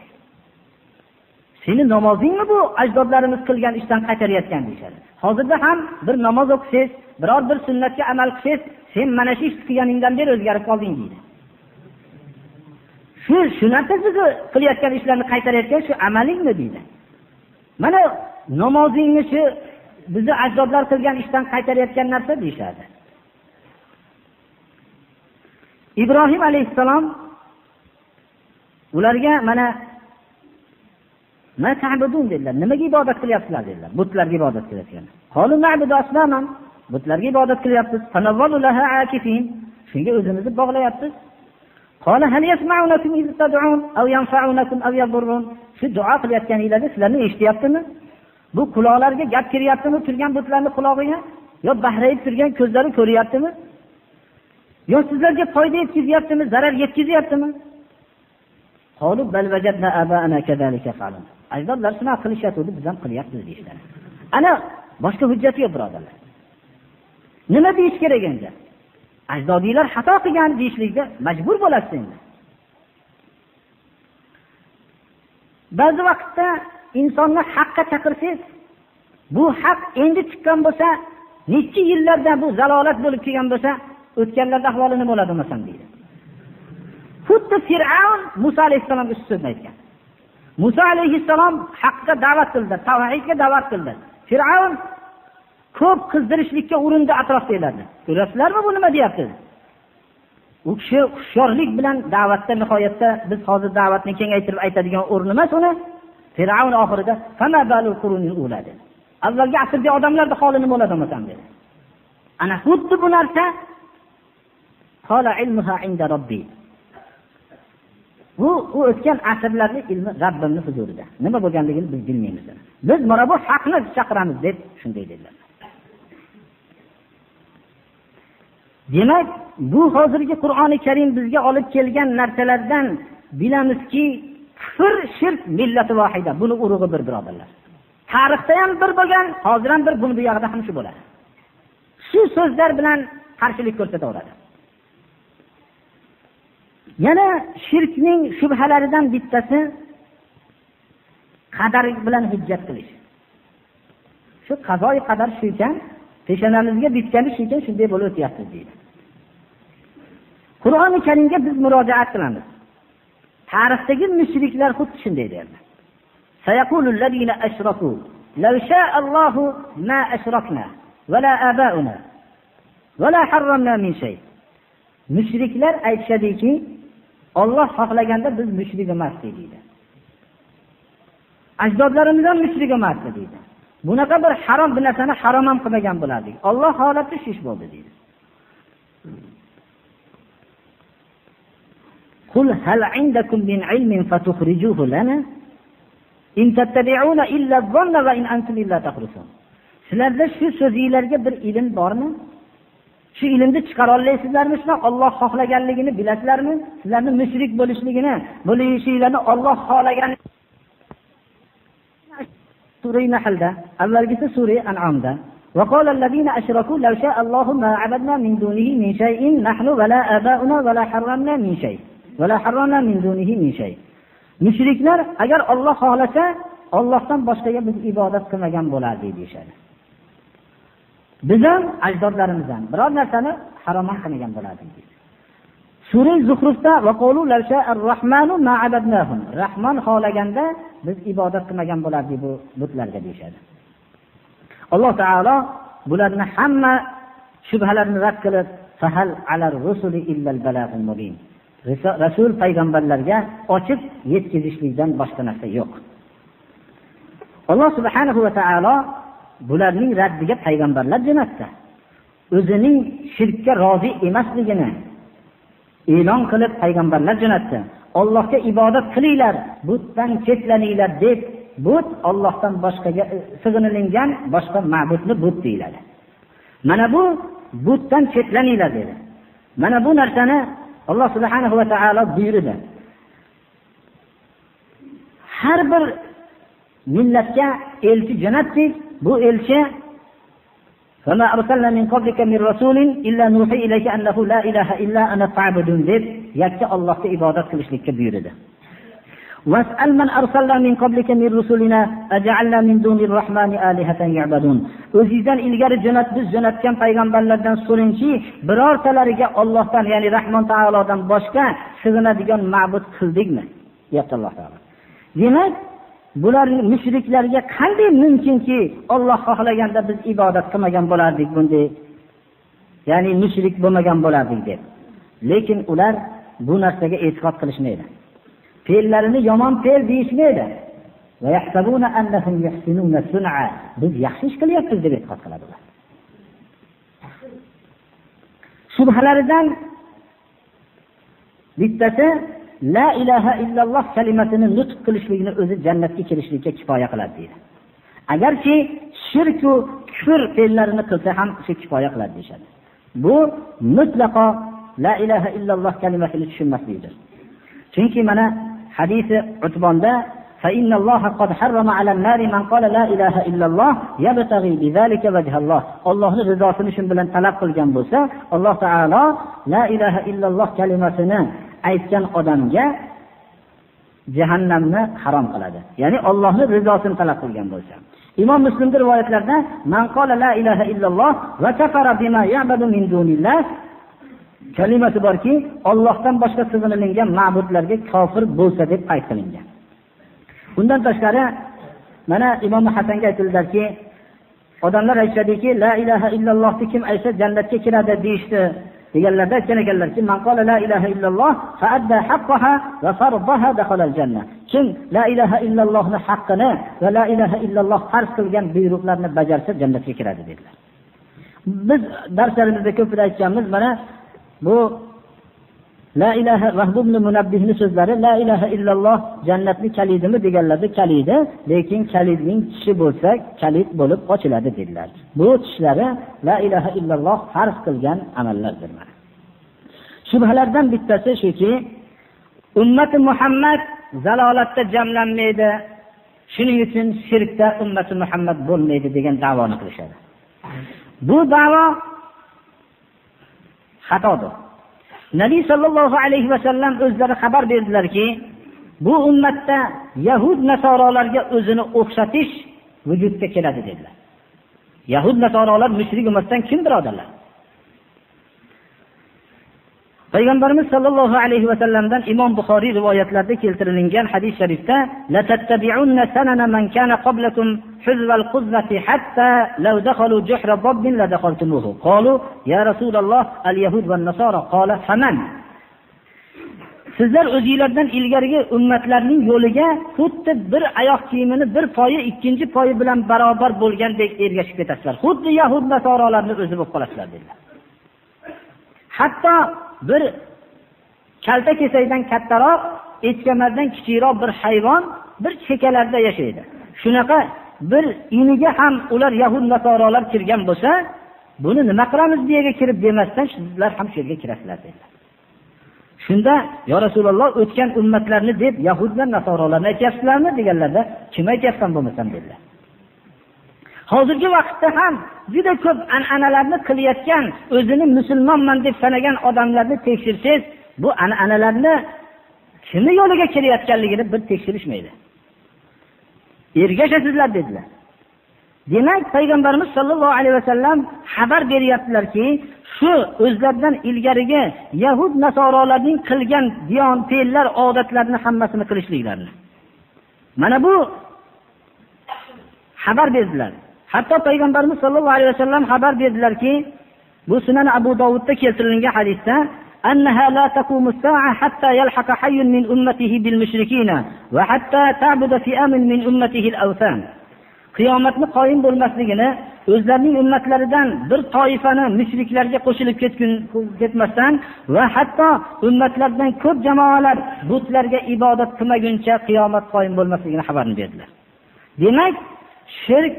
Seni namozingmi bu ajdodlarimiz qilgan ishdan qaytarayotgan deyshadi. Hozirda ham bir namoz o'qisangiz, biror bir sunnatga amal qilsangiz, sen mana shu ish qilganingdan beri o'zgarib qolding deydi. Shu narsa sizni qilayotgan ishlarni qaytarayotgan shu amalingmi deydi. Mana namozingni shu bizni ajdodlar qilgan ishdan qaytarayotgan narsa deyshadi. Ibrohim alayhisalom ularga mana ma ta'budun dedilar. Nimaga ibodat qilyapsizlar dedilar. Butlarga ibodat qilyapsizlar. Qalu na'budu asnaman. Butlarga ibodat qilyapsiz. Tanawwalu laha akifin. Shunga o'zimizni bog'layapsiz. Qala hal yasma'unakum iz tad'un aw yanfa'unakum aw yadurrun. Shu duo qilayotganingizda sizlarni eshityaptimi? Bu quloqlarga gap kiryaptimi? Turgan butlarning qulog'iga yo bahrayib turgan ko'zlari ko'ryaptimi? Yo sizlarga foyda yetkazyaptimi, zarar yetkazyaptimi? Qalu bal wajadna aba'ana kadhalika fa'alun. Ajdodlar shuna qilishyapti, biz ham qilyapmiz deyishdi. Ana boshqa hujjat yo'q birodarlar. Nima deyish kerak endi? Ajdodiylar xato qilgan deyishlikda majbur bo'lasiz endi. Ba'zi vaqtda insonni haqqa chaqirsangiz, bu haq endi chiqqan bo'lsa, necha yillarda bu zalolat bo'lib kelgan bo'lsa, o'tganlarda ahvoli nima bo'ladi masalan deydi. Xuddi Fir'aun Musa alayhisalomga so'z aytgan. Musa alayhisalom haqqa da'vat qildi, tavhidga da'vat qildi. Fir'aun ko'p qizdirishlikka urindi atrofdagilarni. Ko'rasizlarmi bu nima deyapti? U kishi hushyorlik bilan da'vatda nihoyatda biz hozir da'vatni kengaytirib aytadigan o'rni emas uni. Fir'aun oxirida fama balul qurunil uladi. Avvalgi asrda odamlarning holi nima bo'ladi masalan dedi. Ana xuddi bu narsa qala ilmuha inda robbi. Bu o'tgan asrlarning ilmi Rabbimning huzurida. Nima bo'lganligini biz bilmaymiz. Biz mana bu haqni chaqiramiz deb shunday dedilar. Demak, bu hozirgi Qur'oni Karim bizga olib kelgan narsalardan bilamizki, kufr, shirk millati vohida. Buni urug'i bir birodarlar. Tarixda ham bir bo'lgan, hozir ham bir, buni bu yerda ham shu bo'ladi. Shu so'zlar bilan qarshilik ko'rsataveradi. Yana shirkning shubhalaridan bittasi qadar bilan hujjat qilish. Shu qazoyi qadar shu ekan, peshonamizga bitgani shu ekan, shunday bo'lib o'tyapti deydi. Qur'oni Karimga biz murojaat qilamiz. Tarixdagi mushriklar xuddi shunday derdi. Sayaqulul ladina ashraku law sha'a Allahu ma ashrakna wala aba'una wala harramna min shay. Mushriklar aytishadiki, Alloh xohlaganda biz mushrik emasdik deydi. Ajdodlarimiz ham mushrik emasdi deydi. Bunaqa bir harom bir narsani harom ham qilmagan bo'lardik. Alloh holatda shish bo'ldi deydi. Qul hal indakum min ilmin fatukhrijuhu lana in tattabi'una illa dhanna va in antum illa takhrusun. Sizlarda shu so'zingizlarga bir ilm bormi? Shu ilmni chiqara olasizlarmi? Shuna Alloh xohlaganligini bilasizlarmi? Sizlarning mushrik bo'lishligini, bo'lishinglarni Alloh xohlagan. Sura Nahlda, avvalgisi Sura An'amda. Va qala allazina ashraku law sha'a Allahu ma 'abadna min dunihi min shay'in nahnu wala aba'una wala harramna min shay'. Wala harramna min dunihi min shay'. Mushriklar agar Alloh xohlasa, Allohdan boshqaga biz ibodat qilmagan bo'lardik deyshadi. Biz ham ajdodlarimiz ham biror narsani harom qilmagan bo'lardik deydi. Sura Zuhrufda va qolu law sha'a ar-rahmanu ma 'abadnahum. Rahmon xohlaganda biz ibodat qilmagan bo'lardik bu butlarga deyshadi. Alloh taolo bularni hamma shubhalarni rad qilib, fahal 'alar rusuli illa al-balag'ul mubin. Rasul payg'ambarlarga ochiq yetkazishlikdan boshqa narsa yo'q. Alloh subhanahu va taolo bularning raddiga payg'ambarlar jo'natdi. O'zining shirkka rozi emasligini e'lon qilib payg'ambarlar jo'natdi. Allohga ibodat qilinglar, butdan chetlaninglar deb, but Allohdan boshqaga sig'inilingan boshqa ma'budni but deyiladi. Mana bu butdan chetlaninglar dedi. Mana bu narsani Alloh subhanahu va taolo buyurdi. Har bir millatga elchi jo'natdik. Bu elchi فما أرسلنا من قبلك من رسول إلا نوحي إليك أنه لا إله إلا أنا فاعبدون deb yakka Allohga ibodat qilishlikka buyurdi. واسأل من أرسلنا من قبلك من رسلنا أجعلنا من دون الرحمن آلهة يعبدون. O'zingizdan ilgari biz jo'natgan payg'ambarlardan so'rangki, birortalariga Allohdan, ya'ni Rahmon taolodan boshqa sig'inadigan ma'bud qildikmi? Deyapti Alloh taolo. Demak, bularning mushriklarga qanday mumkinki Alloh xohlaganda biz ibodat qilmagan bo'lardik bunday, ya'ni mushrik bo'lmagan bo'lardik deb. Lekin ular bu narsaga e'tiqod qilishmaydi. Fe'llarini yomon fe'l deyishmaydi. Va yahsabuna annahum yuhsinuna sun'a. Biz yaxshi ish qilyapmiz deb e'tiqod qiladi ular. Shubhalaridan bittasi la ilaha illalloh kalimasini nutq qilishligini o'zi jannatga kirishlikka kifoya qiladi deydi. Agarki shirk va kufr fe'llarini qilsa ham shu kifoya qiladi deyshadi. Bu mutlaqo la ilaha illalloh kalimasini tushunmaslikdir. Chunki mana hadisi Utbonda fa innalloha qad harrama alan nari man qala la ilaha illalloh yabtaghi bizalika wajhalloh. Allohning rizosini shu bilan talab qilgan bo'lsa, Alloh taolo la ilaha illalloh kalimasini aytgan odamga jahannamni harom qiladi. Ya'ni Allohning rizosini talab qilgan bo'lsa. Imom Muslimning rivoyatlarida man qala la ilaha illalloh va kafara bima ya'budu min dunillah kalimasi borki, Allohdan boshqa sig'inilingan ma'budlarga kofir bo'lsa deb qayd qilingan. Bundan tashqari mana Imom Hasanga aytildilarki, odamlar aytishadiki, la ilaha illallohni kim aytsa jannatga kiradi deyishdi. Deganlarda aytgan ekanlarki, man qala la ilaha illalloh fa adda haqqaha va fardaha dakhala al-janna. Kim la ilaha illallohning haqqini va la ilaha illalloh farz qilgan buyruqlarni bajarsa jannatga kiradi dedilar. Biz darslarimizda ko'p aytganmiz, mana bu la ilaha Vahb ibn Munabbihning so'zlari la ilaha illalloh jannatning kalidimi deganlarda kalidi, lekin kalidning tishi bo'lsa kalid bo'lib ochiladi dedilar. Bu tishlari la ilaha illalloh farz qilgan amallardir. Shubhalardan bittasi shuki, ummati Muhammad zalolatda jamlanmaydi, shuning uchun shirkda ummati Muhammad bo'lmaydi degan da'voni qilishadi. Bu da'vo xatodir. Nabiy sallallohu alayhi va sallam o'zlari xabar berdilarki, bu ummatda Yahud nasoralarga o'zini o'xshatish vujudga keladi dedilar. Yahud nasoralar mushrik emasdan kim birodarlar? Payg'ambarimiz sollallohu alayhi va sallamdan Imom Buxoriy rivoyatlarida keltirilgan hadis sharifda la tattabi'unna sanana man kana qablakum huzwal quzzati hatta law dakhalu juhra dabbin la dakhaltumuhu. Qalu ya Rasululloh al-yahud wan nasara qala faman. Sizlar o'zingizlardan ilgarigi ummatlarning yo'liga xuddi bir oyoq kiyimini bir poyi ikkinchi poyi bilan barobar bo'lgandek ergashib ketasizlar. Xuddi yahud nasoralarning o'zi bo'lib qolasizlar dedilar. Hatto bir kalta kesakdan kattaroq, echkemardan kichikroq bir hayvon bir chekalarda yashaydi. Shunaqa bir iniga ham ular yahud nasoralar kirgan bo'lsa, buni nima qilamiz deyaga kirib demasdan sizlar ham shu yerga kirasizlar dedilar. Shunda yo Rasululloh o'tgan ummatlarni deb yahud va nasoralarni aytyapsizlarmi deganlarda, kim aytyapsan bo'lmasam dedilar. Hozirgi vaqtda ham juda ko'p an'analarni qilayotgan, o'zini musulmonman deb sanagan odamlarni tekshirsangiz, bu an'analarni kimni yo'liga kelayotganligini bir tekshirishmaydi. Ergashasizlar dedilar. Demak, payg'ambarimiz sollallohu alayhi vasallam xabar beryaptilarki, shu o'zlaridan ilgarigi yahud nasoralarning qilgan diyon, fe'llar, odatlarni hammasini qilishliklarini. Mana bu xabar berdilar. Hatto payg'ambarimiz sollallohu alayhi vasallam xabar berdilarki, bu Sunan Abu Dovudda keltirilgan hadisda annaha la taqumu as-sa'a hatta yalhaqa hayyun min ummatihi bil mushrikina va hatta ta'budu fi'amin min ummatihi al-awthan. Qiyomatni qoyim bo'lmasligini, o'zlarining ummatlaridan bir toifani mushriklarga qo'shilib ketmasdan va hatto ummatlardan ko'p jamoalar butlarga ibodat qilmaguncha qiyomat qoyim bo'lmasligini xabarini berdilar. Demak, shirk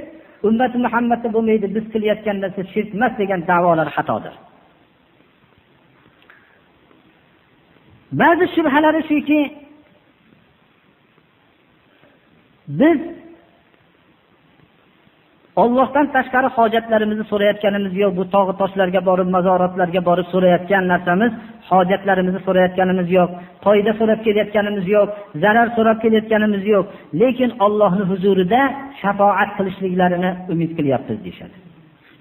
ummati Muhammadda bo'lmaydi, biz qilayotgan narsa shirk emas degan da'volar xatodir. Ba'zi shubhalari shuki, biz Allohdan tashqari hojatlarimizni so'rayotganimiz yo'q. Bu tog' toshlarga borib, mazoratlarga borib so'rayotgan narsamiz, hojatlarimizni so'rayotganimiz yo'q. Foyda so'rab kelayotganimiz yo'q, zarar so'rab kelayotganimiz yo'q. Lekin Allohning huzurida shafaat qilishliklarini umid qilyapmiz deyshadi.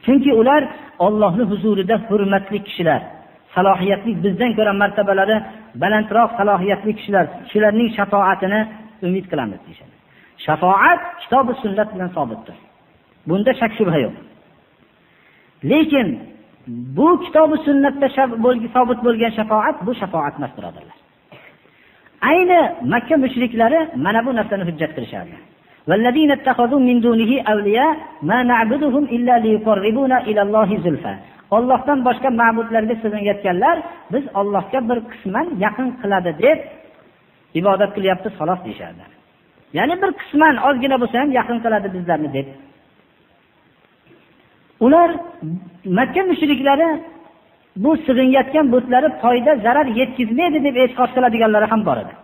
Chunki ular Allohning huzurida hurmatli kishilar, salohiyatli, bizdan ko'ra martabalari balandroq salohiyatli kishilar, shularning shafaatini umid qilamiz deyshadi. Shafaat kitob va sunnat bilan sobitdir. Bunda shak shubha yo'q. Lekin bu kitob va sunnatda sobit bo'lgan shafaat bu shafaat emas birodarlar. Ayni Makka mushriklari mana bu narsani hujjat qilishardi. Vallazina ittakhadhu min dunihi awliya ma na'buduhum illa liqarribuna ila Allohi zulfa. Allohdan boshqa ma'budlarga sig'inayotganlar biz Allohga bir qisman yaqin qiladi deb ibodat qilyapti, xolos deyishardi. Ya'ni bir qisman ozgina bo'lsa ham yaqin qiladi bizlarni deb. Ular Makka mushriklari bu sig'inayotgan butlari foyda zarar yetkazmaydi deb e'tiqod qiladiganlari ham bor edi.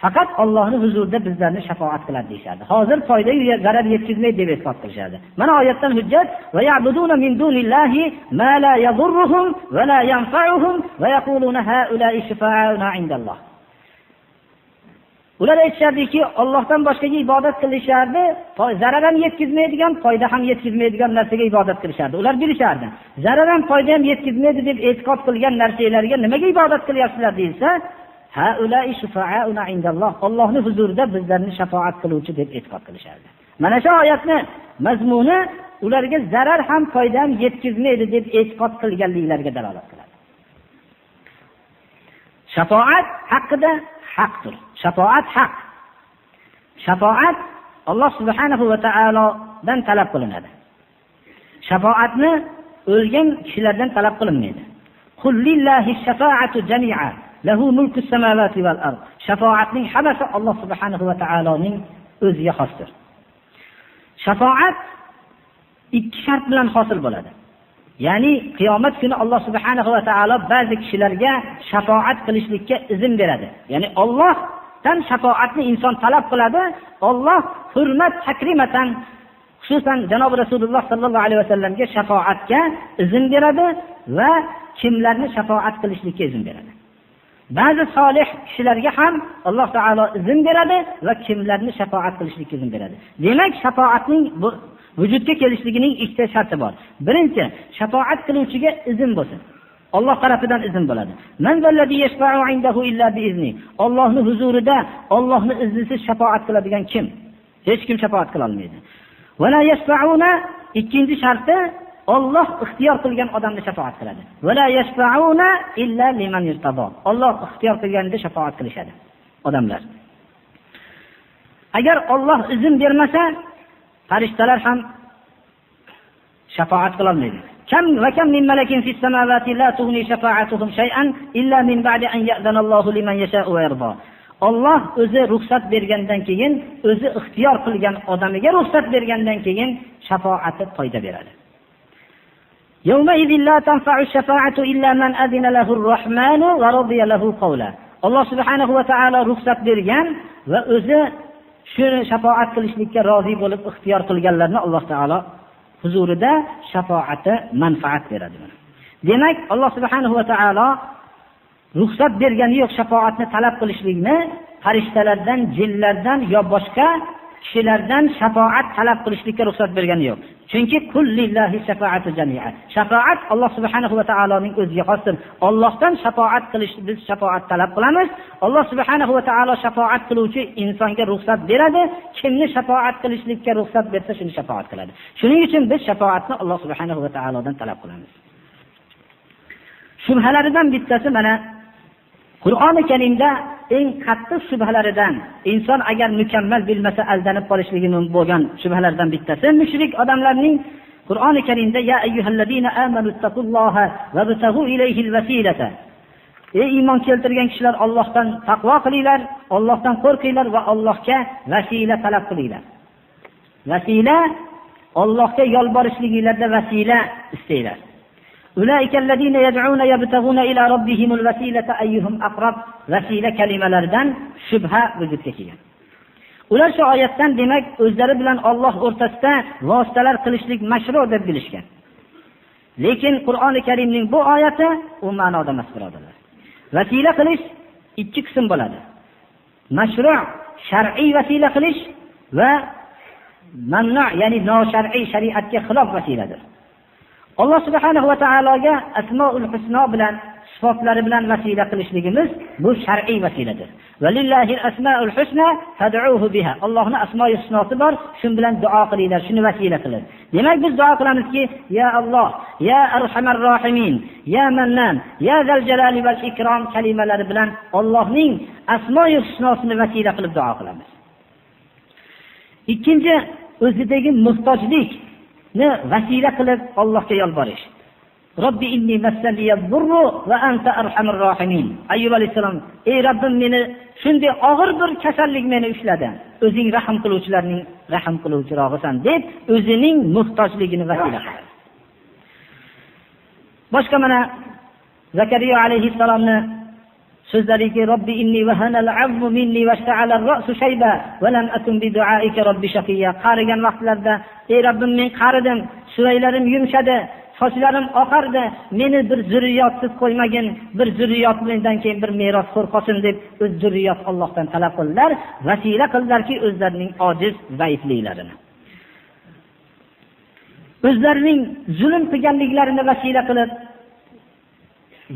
Faqat Allohning huzurida bizlarni shafaat qiladi deyshadi. Hozir foyda zarar yetkazmaydi deb e'tiqod qilishadi. Mana oyatdan hujjat va ya'buduna min dunillahi ma la yadurruhum va la yanfa'uhum va yaquluna ha'ula'i shifa'una 'indalloh. Ular aytishardiki, Allohdan boshqaga ibodat qilishardi, zarar ham yetkazmaydigan, foyda ham yetkazmaydigan narsaga ibodat qilishardi. Ular bilishardi. Zarar ham foyda ham yetkazmaydi deb e'tiqod qilgan narsalarga nimaga ibodat qilyapsizlar deyilsa, haula'i shifa'una 'indalloh. Allohning huzurida bizlarni shafaat qiluvchi deb e'tiqod qilishardi. Mana shu oyatni mazmuni ularga zarar ham foyda ham yetkazmaydi deb e'tiqod qilganliklariga dalolat qiladi. Shafaat haqida haqdir. Shafaat haq. Shafaat Alloh subhanahu va taolodan talab qilinadi. Shafaatni o'lgan kishilardan talab qilinmaydi. Qul lillahi shafaatu jami'a, lahu mulku samawati val ard. Shafaatning hammasi Alloh subhanahu va taoloning o'ziga xosdir. Shafaat ikki shart bilan hosil bo'ladi. Ya'ni qiyomat kuni Alloh subhanahu va taolo ba'zi kishilarga shafaat qilishlikka izn beradi. Ya'ni Allohdan shafaatni inson talab qiladi. Alloh hurmat takrimatan xususan janob Rasululloh sallallohu alayhi vasallamga shafaatga izn beradi va kimlarni shafaat qilishlikka izn beradi. Ba'zi solih kishilarga ham Alloh taolo izn beradi va kimlarni shafaat qilishlikka izn beradi. Demak, shafaatning vujudga kelishligining ikkita sharti bor. Birinchi, shafaat qiluvchiga izn bo'lsin. Alloh tarafidan izn bo'ladi. Man vallazi yashfa'u indahu illa bi izni. Allohning huzurida Allohning iznisiz shafaat qiladigan kim? Hech kim shafaat qila olmaydi. Va la yashfa'una ikkinchi sharti Alloh ixtiyor qilgan odamga shafaat qiladi. Va la yashfa'una illa liman yurtado. Alloh ixtiyor qilganida shafaat qilishadi odamlar. Agar Alloh izn bermasa, farishtalar ham shafaat qila olmaydi. Kam va kam min malakin fis samawati la tughni shafa'atuhum shay'an illa min ba'di an ya'zana Allahu liman yasha'u wa yarda. Alloh o'zi ruxsat bergandan keyin, o'zi ixtiyor qilgan odamiga ruxsat bergandan keyin shafaati foyda beradi. Yawma idhil la tanfa'u shafa'atu illa man adina lahu ar-rahmanu wa radiya lahu qawla. Alloh subhanahu va taolo ruxsat bergan va o'zi shu shafaat qilishlikka rozi bo'lib ixtiyor qilganlarni Alloh taolo huzurida shafaati manfaat beradi. Demak, Alloh subhanahu va taolo ruxsat bergani yo'q shafaatni talab qilishlikni farishtalardan, jinlardan yo boshqa kishilardan shafaat talab qilishlikka ruxsat bergani yo'q. Chunki kullillahi shafaatu jami'a. Shafaat Alloh subhanahu va taoloning o'ziga xosdir. Allohdan shafaat qilish biz shafaat talab qilamiz. Alloh subhanahu va taolo shafaat qiluvchi insonga ruxsat beradi. Kimni shafaat qilishlikka ruxsat bersa, shuni shafaat qiladi. Shuning uchun biz shafaatni Alloh subhanahu va taolodan talab qilamiz. Shubhalaridan bittasi mana Qur'oni Karimda eng qattiq shubhalaridan inson agar mukammal bilmasa aldanib qolishligi mumkin bo'lgan shubhalardan bittasi mushrik odamlarning Qur'oni Karimda ya ayyuhallazina amanu taqulloha va btaghu ilayhil vasilata. Ey iymon keltirgan kishilar, Allohdan taqvo qilinglar, Allohdan qo'rqinglar va Allohga vasila talab qilinglar. Vasila Allohga yolborishliginglarda vasila istanglar. Ulaikallazina yad'una yabtaguna ila rabbihimul vasilata ayyuhum aqrab. Vasila kalimalaridan shubha vujudga kelgan. Ular shu oyatdan demak o'zlari bilan Alloh o'rtasida vositalar qilishlik mashru' deb bilishgan. Lekin Qur'oni Karimning bu oyati u ma'noda emas, birodarlar. Vasila qilish ikki qism bo'ladi. Mashru' shar'iy vasila qilish va mamnu' ya'ni noshar'iy shariatga xilof vasiladir. Alloh subhanahu va taologa asmoul husno bilan sifatlari bilan vasila qilishligimiz bu shar'iy vasiladir. Valillahil asmaul husna fad'uhu biha. Allohning asmo'i husnosi bor, shu bilan duo qilinglar, shuni vasila qilib. Demak biz duo qilamizki, ya Alloh, ya arhamar rohimin, ya mannan, ya zal jalali val ikrom kalimalari bilan Allohning asmo'i husnosini vasila qilib duo qilamiz. Ikkinchi, o'zidagi muhtojlik vasila qilib Allohga yolborish. Robbi inni massaniyazzurru va anta arhamur rohimin. Ayyub alayhisalom, ey Rabbim, meni shunday og'ir bir kasallik meni ushladi. O'zing rahim qiluvchilarning rahim qiluvchirog'isan deb o'zining muhtojligini vasila qiladi. Boshqa mana Zakariya alayhisalomni so'zlariki Robbi inni vahanal 'azmu minni washta'ala ar-ra'su shayba va lam akun bi du'aika robbi shaqiya. Qarigan vaqtlarda ey Rabbim, men qaridim, so'raylarim yumshadi, sochlarim oqardi, meni bir zurriyotsiz qo'ymagin, bir zurriyot mendan keyin bir merosxo'r qolsin deb o'z zurriyot Allohdan talab qildilar, vasila qildilarki o'zlarining ojiz, zaifliklarini. O'zlarining zulm qilganliklarini vasila qilib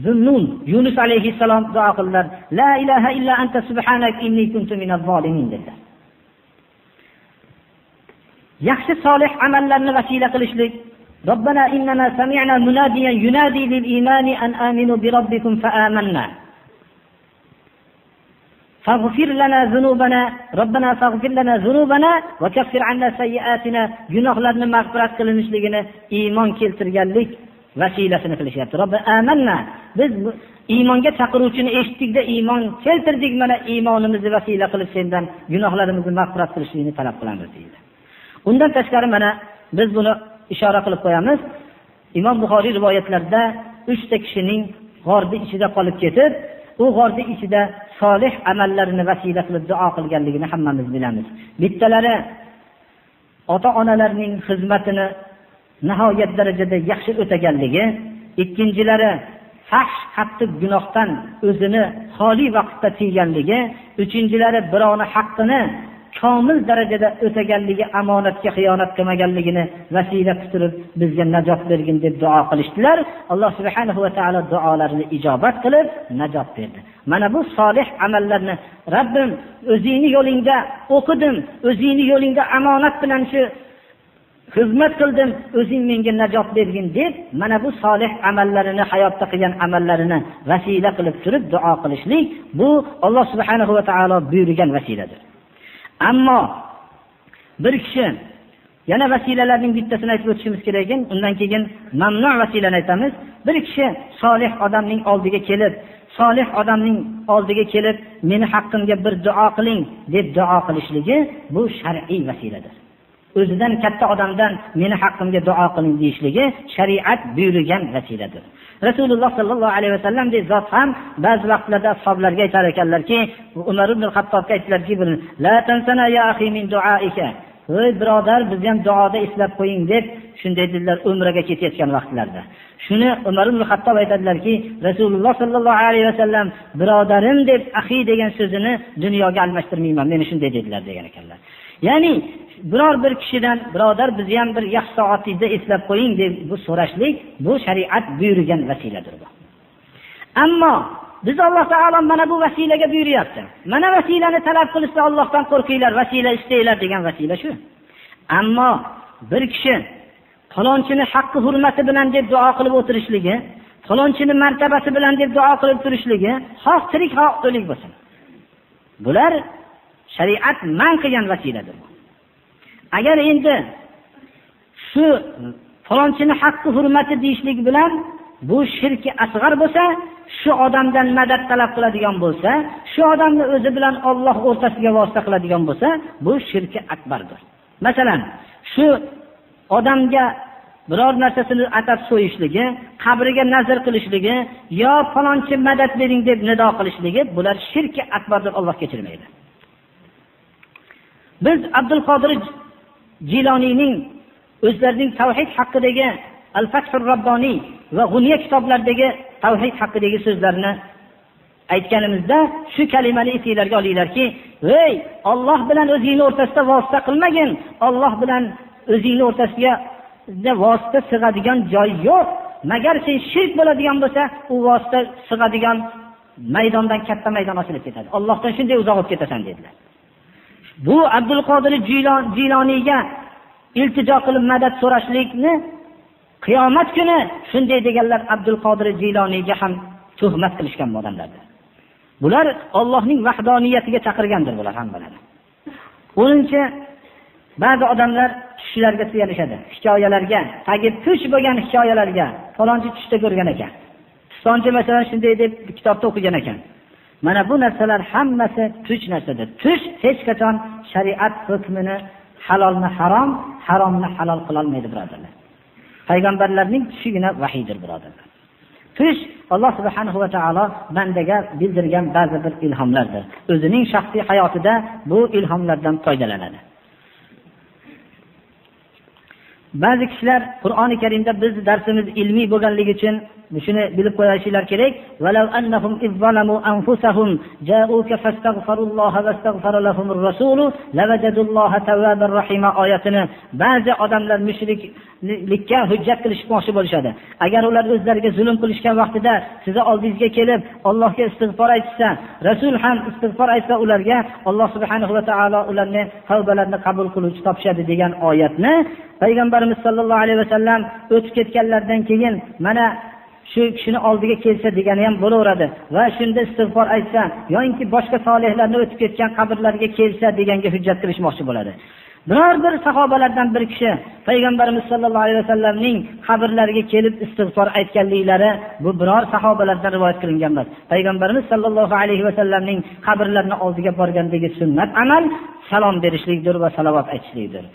Zunnun Yunus alayhissalom duo qildilar. La ilaha illa anta subhanak inni kuntu minaz zolimin dedilar. Yaxshi solih amallarni vasila qilishlik. Robbana innana sami'na munadiyan yunadi lil imani an aminu bi robbikum fa amanna. Faghfir lana zunubana, Robbana faghfir lana zunubana va kaffir 'anna sayyi'atina. Gunohlarni mag'firat qilinishligini iymon keltirganlik vasilasini qilishyapti. Robbi amanna. Biz iymonga chaqiruvchini eshitdikda iymon keltirdik, mana iymonimizni vasila qilib sendan gunohlarimizni mag'firat qilishligini talab qilamiz deydi. Undan tashqari mana biz buni ishora qilib qo'yamiz. Imom Buxoriy rivoyatlarida 3 ta kishining g'orda ichida qolib ketib, u g'orda ichida solih amallarini vasila qilib duo qilganligini hammamiz bilamiz. Bittalari ota-onalarining xizmatini nihoyat darajada yaxshi o'taganligi, ikkinchilari fahsh qattiq gunohdan o'zini xoli vaqtda tiyganligi, uchinchilari birovning haqqini komil darajada o'taganligi, omonatga xiyonat qilmaganligini vasila qilib bizga najot bergin deb duo qilishdilar. Alloh subhanahu va taolo duolarini ijobat qilib najot berdi. Mana bu solih amallarni Rabbim o'zingni yo'lingda o'qidim, o'zingni yo'lingda omonat bilan shu xizmat qildim, o'zing menga najot bergin deb mana bu solih amallarini, hayotda qilgan amallarini vasila qilib turib duo qilishlik, bu Alloh subhanahu va taolo buyurgan vasiladir. Ammo bir kishi yana vasilalarning bittasini aytib o'tishimiz kerak ekan, undan keyin mamnu' vasilani aytamiz. Bir kishi solih odamning oldiga kelib, meni haqqimga bir duo qiling deb duo qilishligi bu shar'iy vasiladir. O'zidan katta odamdan meni haqqimga duo qiling deyishligi shariat buyurgan vasiladir. Rasululloh sallallohu alayhi vasallam de zot ham ba'zi vaqtlarda ashablarga aytar ekanlarki, Umar ibn al-Xattobga aytdilarki, la tansana ya akhi min duaika. Ey birodar, bizni ham duoda eslab qo'ying deb shunday dedilar umraga ketayotgan vaqtlarda. Shuni Umar ibn al-Xattob aytadilarki, Rasululloh sallallohu alayhi vasallam birodarim deb akhi degan so'zini dunyoga almashtirmayman, meni shunday dedilar degan ekanlar. Ya'ni biror bir kishidan birodar bizni ham bir yaxshi soatingizda eslab qo'ying deb bu so'rashlik, bu shariat buyurgan vasiladir bu. Ammo biz Alloh taolo mana bu vasilaga buyuryapti. Mana vasilani talab qilishsa Allohdan qo'rqinglar, vasila istanglar degan vasila shu. Ammo bir kishi falonchini haqqi hurmati bilan deb duo qilib o'tirishligi, falonchini martabasi bilan deb duo qilib turishligi, xoh tirik, xoh o'lik bo'lsin. Bular shariat man qilgan vasiladir. Agar endi shu falonchini haqqi hurmati deyishlik bilan bu shirki asg'ar bo'lsa, shu odamdan madad talab qiladigan bo'lsa, shu odamni o'zi bilan Alloh o'rtasiga vosita qiladigan bo'lsa, bu shirki akbardir. Masalan, shu odamga biror narsasini atab so'yishligi, qabriga nazar qilishligi yo falonchi madad bering deb nido qilishligi, bular shirki akbardir, Alloh kechirmaydi. Biz Abdul Qodir Jiloniyning o'zlarining tavhid haqidagi Al-Fathur Rabboniy va G'uniya kitoblaridagi tavhid haqidagi so'zlarini aytganimizda shu kalimani esingizlarga olinglarki, "Ey, Alloh bilan o'zingni o'rtasida vosita qilmagin. Alloh bilan o'zingni o'rtasiga vosita sig'adigan joy yo'q. Magar sen shirk bo'ladigan bo'lsa, u vosita sig'adigan maydondan katta maydon ochilib ketadi. Allohdan shunday uzoq bo'lib ketasan" dedilar. Bu Abdul Qodir Jiloniyga iltijo qilib madad so'rashlikni qiyomat kuni shunday deganlar Abdul Qodir Jiloniyga ham tuhmat qilishgan odamlardir. Bular Allohning vahdoniyatiga chaqirgandir bular hammalari. O'ninchi ba'zi odamlar tushlarga suyanishadi, hikoyalarga, tagi tush bo'lgan hikoyalarga, falonchi tushda ko'rgan ekan. Tusonchi masalan shunday deb kitobda o'qigan ekan. Mana bu narsalar hammasi tush narsadir. Tush hech qachon shariat hukmini halolni harom, haromni halol qila olmaydi birodarlar. Payg'ambarlarning tushigina vahiydir birodarlar. Tush Alloh subhanahu va taolo bandaga bildirgan ba'zi bir ilhomlardir. O'zining shaxsiy hayotida bu ilhomlardan foydalanadi. Ba'zi kishilar Qur'oni Karimda biz darsimiz ilmiy bo'lganligi uchun shuni bilib qo'yishinglar kerak. Walau annahum izzalamu anfusahum ja'uka fastaghfirulloha vastaghfara lahumur rasul lawajadulloha tawwabar rahima oyatini ba'zi odamlar mushriklikka hujjat qilishmoqchi bo'lishadi. Agar ular o'zlariga zulm qilishgan vaqtida sizni oldingizga kelib Allohga istig'for aytsa, Rasul ham istig'for aytsa, ularga Alloh subhanahu va taolo ularning tavbalarini qabul qiluvchi topishadi degan oyatni Payg'ambarimiz sollallohu alayhi vasallam o'tib ketganlardan keyin mana shu kishini oldiga kelsa degani ham bo'laveradi va shunda istig'for aytsa yoki boshqa solihlarni o'tib ketgan qabrlarga kelsa deganga hujjat qilishmoqchi bo'ladi. Biror bir sahobalardan bir kishi Payg'ambarimiz sollallohu alayhi vasallamning qabrlariga kelib istig'for aytganliklari bu biror sahobalardan rivoyat qilingan emas. Payg'ambarimiz sollallohu alayhi vasallamning qabrlarini oldiga borgandagi sunnat amal salom berishlikdir va salovat aytishlikdir.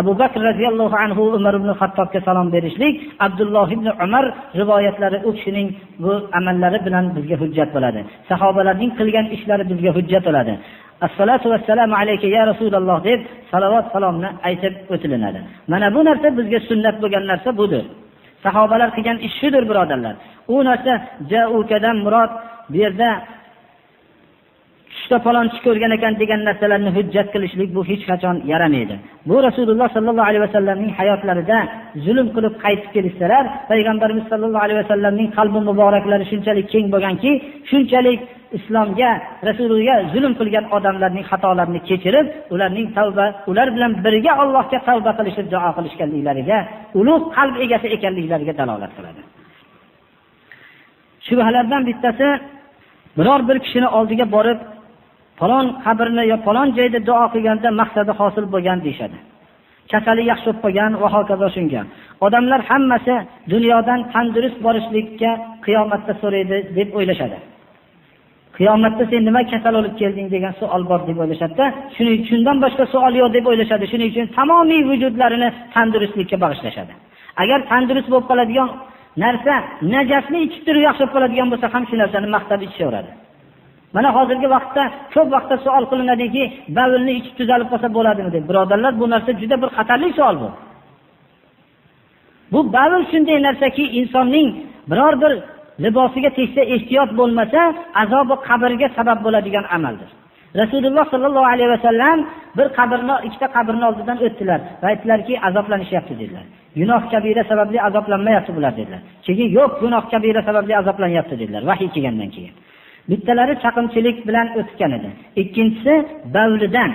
Abu Bakr radhiyallohu anhu Umar ibn Xattobga salom berishlik, Abdulloh ibn Umar rivoyatlari u kishining bu amallari bilan bizga hujjat bo'ladi. Sahobalarning qilgan ishlari bizga hujjat bo'ladi. Assalatu vassalamu alayka ya Rasululloh deb salovat salomni aytib o'tilinadi. Mana bu narsa bizga sunnat bo'lgan narsa budir. Sahobalar qilgan ish shudir birodarlar. U narsa ja'ukadan murod bu yerda tushda falonchi ko'rgan ekan degan narsalarni hujjat qilishlik bu hech qachon yaramaydi. Bu Rasululloh sallallohu alayhi vasallamning hayotlarida zulm qilib qaytib kelishsalar, payg'ambarimiz sallallohu alayhi vasallamning qalbi muboraklari shunchalik keng bo'lganki, shunchalik islomga, Rasulullohga zulm qilgan odamlarning xatolarini kechirib, ularning tavba, ular bilan birga Allohga tavba qilishib duo qilishganliklariga, ulug' qalb egasi ekanliklariga dalolat qiladi. Shubhalardan bittasi, biror bir kishini oldiga borib, falon qabrni yo falon joyda duo qilganda maqsadi hosil bo'lgan deyshadi. Kasali yaxshi bo'lib qolgan va hokazo shunga. Odamlar hammasi dunyodan tandurust borishlikka qiyomatda so'raydi deb o'ylashadi. Qiyomatda sen nima kasal olib kelding degan savol bor deb o'ylashadi. Shuning shundan boshqa savol yo'q deb o'ylashadi. Shuning uchun tamomiy vujudlarini tandurustlikka bag'ishlashadi. Agar tandurust bo'lib qoladigan narsa najasni ichib turib yaxshi bo'lib qoladigan bo'lsa ham shu narsani maqtab ichaveradi. Mana hozirgi vaqtda ko'p vaqtda savol qilinadiki, bavlni ichib tuzalib qolsa bo'ladimi deb. Birodarlar, bu narsa juda bir xatarli savol bu. Bu bavl shunday narsaki, insonning biror bir libosiga tegsa ehtiyot bo'lmasa, azobi qabrga sabab bo'ladigan amaldir. Rasululloh sallallohu alayhi vasallam bir qabrni, ikkita qabrni oldidan o'tdilar va aytdilarki, azoblanishyapti dedilar. Gunoh kabira sababli azoblanmayapti bular dedilar. Keyin yo'q, gunoh kabira sababli azoblanyapti dedilar, vahiy kelgandan keyin. Bittalari chaqimchilik bilan o'tgan edi. Ikkinchisi bavlidan,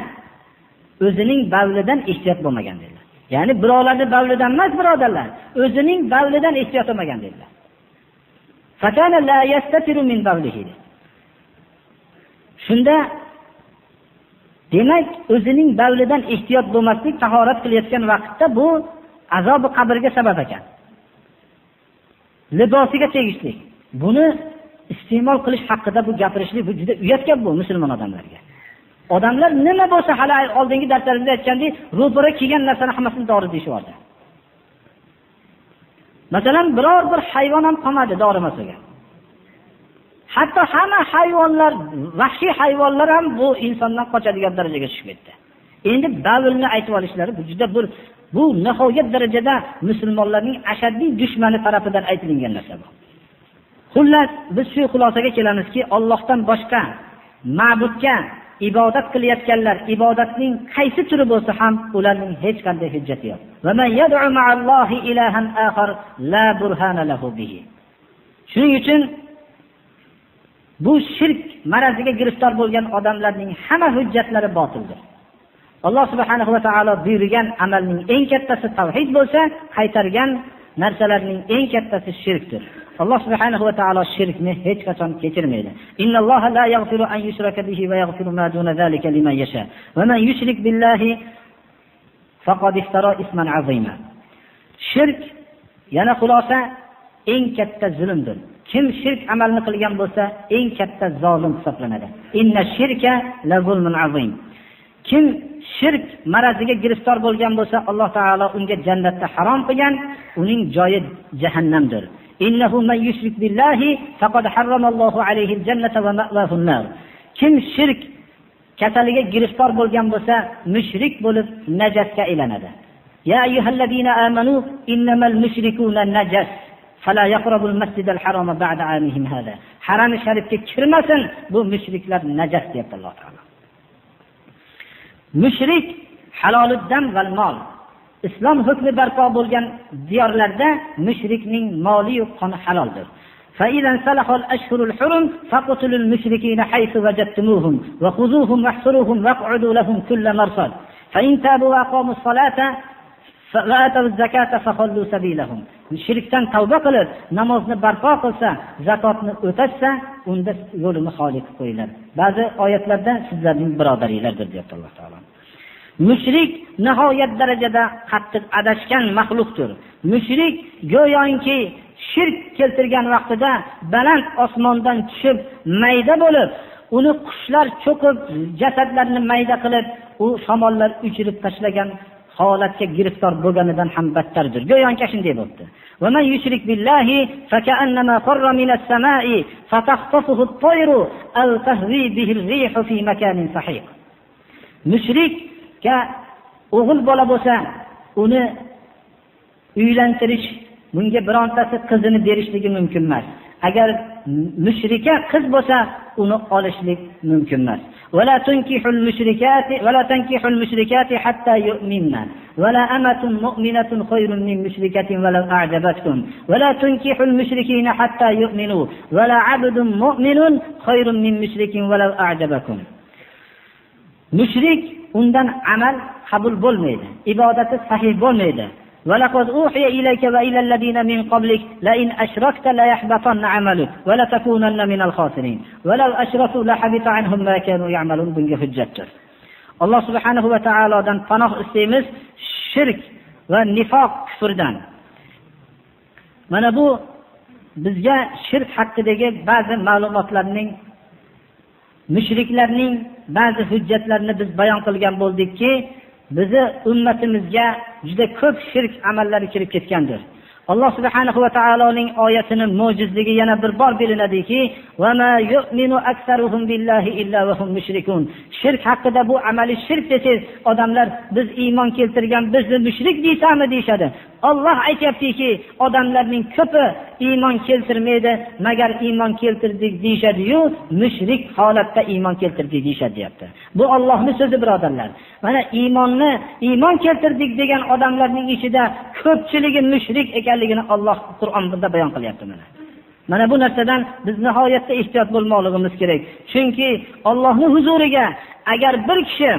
o'zining bavlidan ehtiyot bo'lmagan dedilar. Ya'ni birovlarning bavlidan emas, birodarlar, o'zining bavlidan ehtiyot bo'lmagan dedilar. Fatana la yastatiru min bavlihi. Shunda demak, o'zining bavlidan ehtiyot bo'lmaslik, tahorat qilayotgan vaqtda bu azobi qabrga sabab ekan. Libosiga tegishli. Buni iste'mol qilish haqida bu gapirishlik bu juda uyatga bu musulmon odamlarga. Odamlar nima bo'lsa, hali oldingi darslarimizda aytgandek, ro'para kelgan narsani hammasini dori deyishardi. Masalan, biror bir hayvon ham qolmadi dori masaga. Hatto hamma hayvonlar, vahshiy hayvonlar ham bu insondan qochadigan darajaga tushib ketdi. Endi bavlni aytib olishlari bu juda bu nihoyat darajada musulmonlarning ashaddiy dushmani tarafidan aytilgan narsa bu. Xullas, biz shu xulosaga kelamizki, Allohdan boshqa ma'budga ibodat qilayotganlar, ibodatning qaysi turi bo'lsa ham ularning hech qanday hujjati yo'q. Va man yad'u ma'allohi ilahan akhar la burhana lahu bihi. Shuning uchun bu shirk maraziga giriftor bo'lgan odamlarning hamma hujjatlari botildir. Alloh subhanahu va taolo buyurgan amalning eng kattasi tavhid bo'lsa, qaytargan narsalarning eng kattasi shirkdir. Alloh subhanahu va taolo shirkni hech qachon kechirmaydi. Innalloha la yaghfiru an yushraka bihi va yaghfiru ma duna zalika liman yasha. Va man yushrik billahi faqad iftara isman azima. Shirk yana xulosa eng katta zulmdir. Kim shirk amalni qilgan bo'lsa, eng katta zolim hisoblanadi. Inna shirka la zulmun azim. Kim shirk maraziga giriftor bo'lgan bo'lsa, Alloh taolo unga jannatda harom qilgan, uning joyi jahannamdir. Innahu man yushrik billahi faqad harramallohu alayhi al-jannata va ma'wahu an-nar. Kim shirk kasaliga giriftor bo'lgan bo'lsa, mushrik bo'lib najasga aylanadi. Ya ayyuhallazina amanu innamal mushrikuna najas fala yaqrabul masjidal harama ba'da amihim hada. Haram sharifga kirmasin, bu mushriklar najas deyapti Alloh taolo. Mushrik haloluddan val mol. Islom hukmi barpo bo'lgan diyorlarda mushrikning moli va qoni haloldir. Fa idan salahal ashhurul hurum faqtulul mushrikeena haythu wajadtumuhum wa khuzuhum wahsuruhum waq'udu lahum kull marsad. Fa in tabu wa aqamus salata va atuz zakata fakhallu sabilahum. Shirkdan tavba qilib, namozni barpo qilsa, zakotni o'tasa, unda yo'lini xoli qilib qo'yiladi. Ba'zi oyatlarda sizlarning birodaringlardir deyapti Alloh taolo. Mushrik nihoyat darajada qattiq adashgan maxluqdir. Mushrik go'yoki shirk keltirgan vaqtida baland osmondan tushib mayda bo'lib, uni qushlar cho'qib, jasadlarni mayda qilib, u shamollar uchirib tashlagan holatga giriftor bo'lganidan ham battardir. Go'yoki shunday bo'ldi. Va man yushrik billahi faka'annama qarra minas samai fatakhtafuhu at-tayru aw tahwi bihi ar-rihu fi makanin sahiq. Mushrikka o'g'il bola bo'lsa, uni uylantirish, bunga birontasi qizini berishligi mumkin emas. Agar mushrika qiz bo'lsa, uni olishlik mumkin emas. ولا تنكحوا المشركات حتى يؤمنن ولا أمة مؤمنة خير من مشركة ولو أعجبتكم ولا تنكحوا المشركين حتى يؤمنوا ولا عبد مؤمن خير من مشرك ولو أعجبكم. Mushrik undan amal qabul bo'lmaydi, ibodati sahih bo'lmaydi. ولقد أوحي إليك وإلى الذين من قبلك لئن أشركت ليحبطن عملك ولتكونن من الخاسرين ولو أشركوا لحبط عنهم ما كانوا يعملون. bunga hujjatdir. Alloh subhanahu va taolodan panoh istaymiz shirk va nifoq kufrdan. Mana bu bizga shirk haqidagi ba'zi ma'lumotlarning, mushriklarning ba'zi hujjatlarini biz bayon qilgan bo'ldikki, bizi ummatimizga juda ko'p shirk amallari kirib ketgandir. Alloh subhanahu va taoloning oyatining mo'jizligi yana bir bor bilinadiki, va ma yu'minu aktsaruhum billahi illa va hum mushrikun. Shirk haqida bu amali shirk desiz, odamlar biz iymon keltirgan, bizni mushrik deysanmi deyshadi. Alloh aytayaptiki, odamlarning ko'pi iymon keltirmaydi, magar iymon keltirdik deyshadi-yu, mushrik holatda iymon keltirdik deyshadi deyapti. Bu Allohning so'zi birodarlar. Mana iymon keltirdik degan odamlarning ichida ko'pchiligi mushrik ekanligini Alloh Qur'onda bayon qilyapti mana. Mana bu narsadan biz nihoyatda ehtiyot bo'lmoqligimiz kerak. Chunki Allohning huzuriga agar bir kishi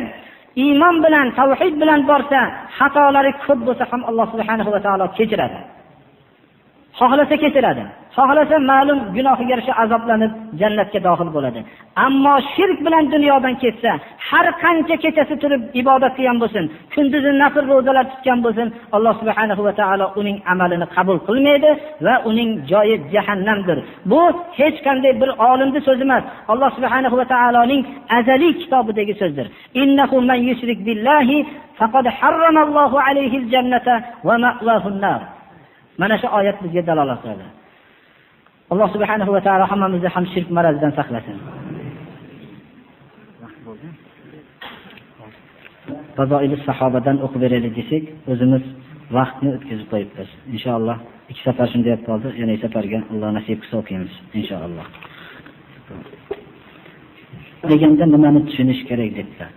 iymon bilan, tavhid bilan borsa, xatolari ko'p bo'lsa ham Alloh subhanahu va taolo kechiradi. Xohlasa kechiradi. Xohlasa ma'lum gunohiga yarasha azoblanib jannatga daxil bo'ladi. Ammo shirk bilan dunyodan ketsa, har qancha kechasi turib ibodat qilgan bo'lsin, kunduzi nafl ro'zalar tutgan bo'lsin, Alloh subhanahu va taolo uning amalini qabul qilmaydi va uning joyi jahannamdir. Bu hech qanday bir olimning so'zi emas. Alloh subhanahu va taoloning azaliy kitobidagi so'zdir. Innahu man yushrik billahi faqad harramallohu alayhi al-jannata va ma'wahu an-nar. Mana shu oyat bizga dalolat qiladi. Alloh subhanahu va taolo hammamizni ham shirk marazidan saqlasin. Fazoil sahobadan o'qib beraylik desak, o'zimiz vaqtni o'tkazib qo'yibmiz. Inshaalloh 2 safar shunday deb qoldi, yana safarga Alloh nasib qilsa o'qiymiz inshaalloh. Deganda nimani tushunish kerak dedilar.